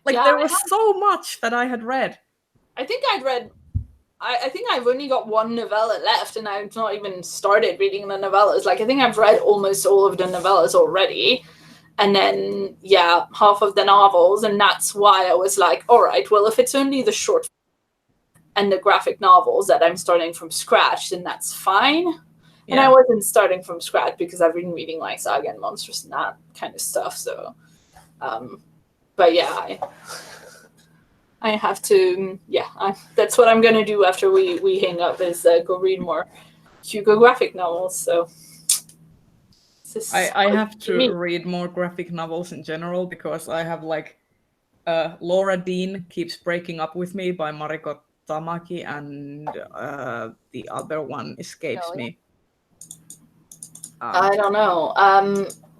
there was so much that I had read. I think I've only got 1 novella left, and I've not even started reading the novellas. Like, I think I've read almost all of the novellas already. And then, yeah, half of the novels. And that's why I was like, all right, well, if it's only the short and the graphic novels that I'm starting from scratch, then that's fine. Yeah. And I wasn't starting from scratch because I've been reading like Saga and Monsters and that kind of stuff. So, but yeah, I have to, that's what I'm going to do after we hang up, is go read more Hugo graphic novels. So I have to read more graphic novels in general, because I have like Laura Dean Keeps Breaking Up With Me by Mariko Tamaki, and the other one escapes me. I don't know.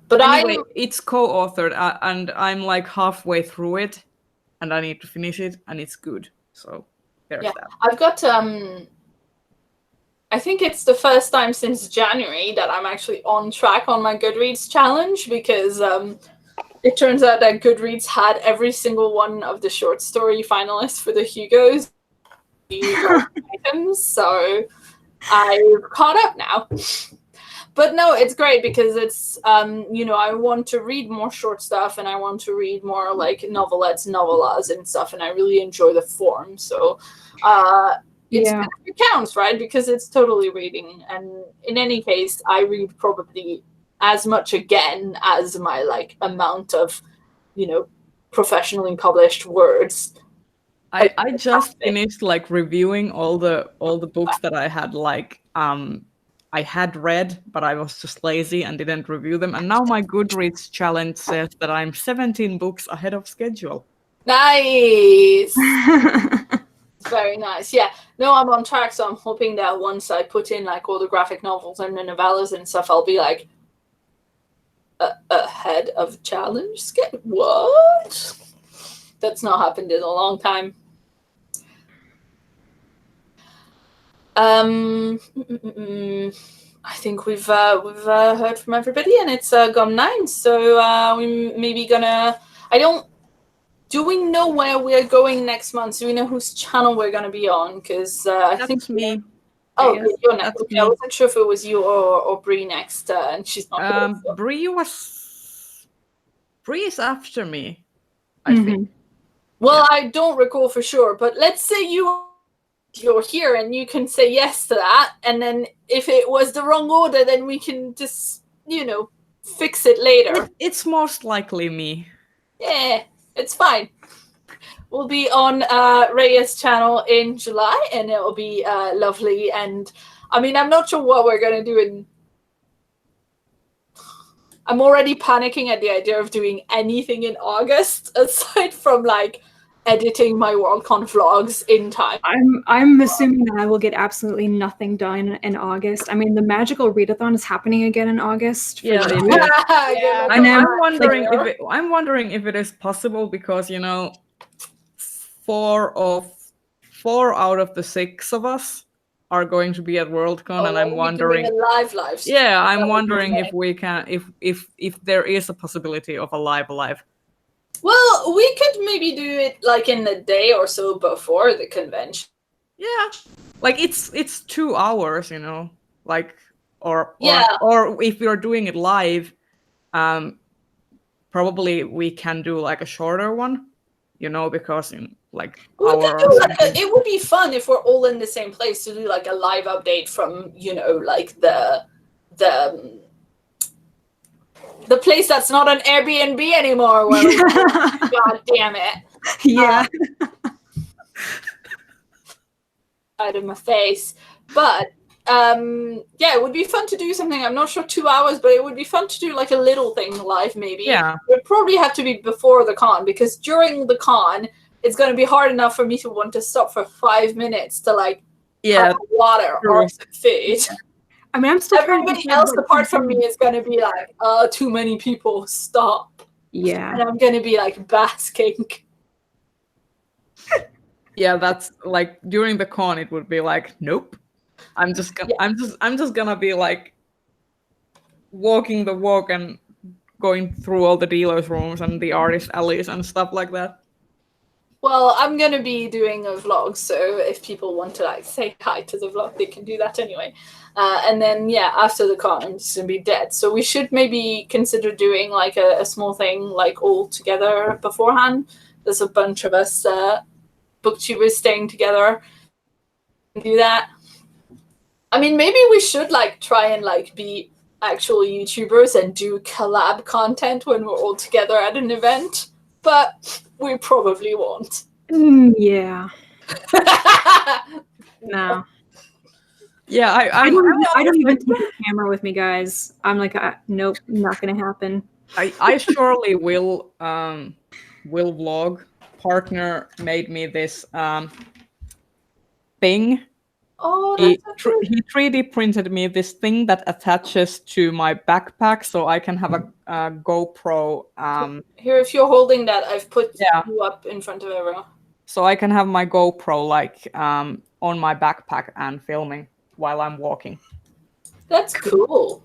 But anyway, it's co-authored, and I'm like halfway through it, and I need to finish it, and it's good. So there's that. I've got I think it's the first time since January that I'm actually on track on my Goodreads challenge, because it turns out that Goodreads had every single one of the short story finalists for the Hugos items, so I've caught up now. But no, it's great because it's, you know, I want to read more short stuff, and I want to read more like novelettes, novellas and stuff, and I really enjoy the form. So it counts, right? Because it's totally reading. And in any case, I read probably as much again as my like amount of, you know, professionally published words. I just finished like reviewing all the books that I had like I had read, but I was just lazy and didn't review them. And now my Goodreads challenge says that I'm 17 books ahead of schedule. Nice. Very nice. Yeah. No, I'm on track, so I'm hoping that once I put in like all the graphic novels and the novellas and stuff, I'll be like ahead of challenge schedule. What? That's not happened in a long time. I think we've heard from everybody, and it's gone 9. So we maybe gonna. do we know where we're going next month? Do we know whose channel we're going to be on? Because I think That's me. Oh, Yes, you're next. that's Okay, I me. wasn't sure if it was you or Bree next, and she's not here. So. Bree is after me, I Mhm. think. Well, I don't recall for sure, but let's say you're here and you can say yes to that, and then if it was the wrong order, then we can just, fix it later. It's most likely me. Yeah, it's fine. We'll be on Raya's channel in July, and it'll be lovely. And I mean, I'm not sure what we're going to do I'm already panicking at the idea of doing anything in August aside from editing my Worldcon vlogs in time. I'm assuming that I will get absolutely nothing done in August. I mean, the magical readathon is happening again in August. For Yeah, the it group. is. Yeah. And I'm I'm wondering if it is possible because 4 out of the 6 of us are going to be at Worldcon, and I'm wondering. Live stream. Yeah, I'm wondering if we can, if there is a possibility of a live. Well, we could maybe do it in the day or so before the convention. Yeah, it's 2 hours, or if you're doing it live, probably we can do a shorter one, because in hour or something. It would be fun if we're all in the same place to do a live update from the place that's not an Airbnb anymore. God damn it! Yeah. Out of my face, but it would be fun to do something. I'm not sure 2 hours, but it would be fun to do a little thing live. Maybe it would probably have to be before the con, because during the con it's going to be hard enough for me to want to stop for 5 minutes to have water or some food. I mean, I'm still everybody else apart from me is going to be too many people, stop. Yeah. And I'm going to be basking. Yeah, that's during the con it would be nope. I'm just gonna be walking the walk and going through all the dealers' rooms and the artist alleys and stuff like that. Well, I'm gonna be doing a vlog, so if people want to say hi to the vlog, they can do that anyway. And then after the con, I'm just gonna be dead. So we should maybe consider doing a small thing all together beforehand. There's a bunch of us booktubers staying together and do that. I mean, maybe we should try and be actual YouTubers and do collab content when we're all together at an event, but we probably won't. Yeah. No. Yeah, I don't even take a camera with me, guys. I'm nope, not gonna happen. I surely will vlog. Partner made me this thing. Oh, he 3D printed me this thing that attaches to my backpack, so I can have a GoPro. Here, if you're holding that, I've put you up in front of everyone. So I can have my GoPro on my backpack and filming while I'm walking. That's cool.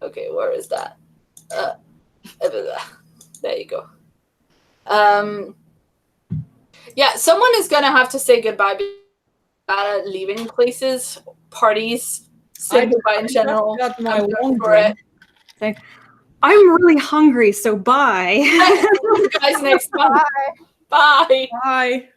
Okay, where is that? There you go. Someone is gonna have to say goodbye. Leaving places, parties, say goodbye in general. I'm really hungry, so bye. See you guys next month. Bye. Bye. Bye.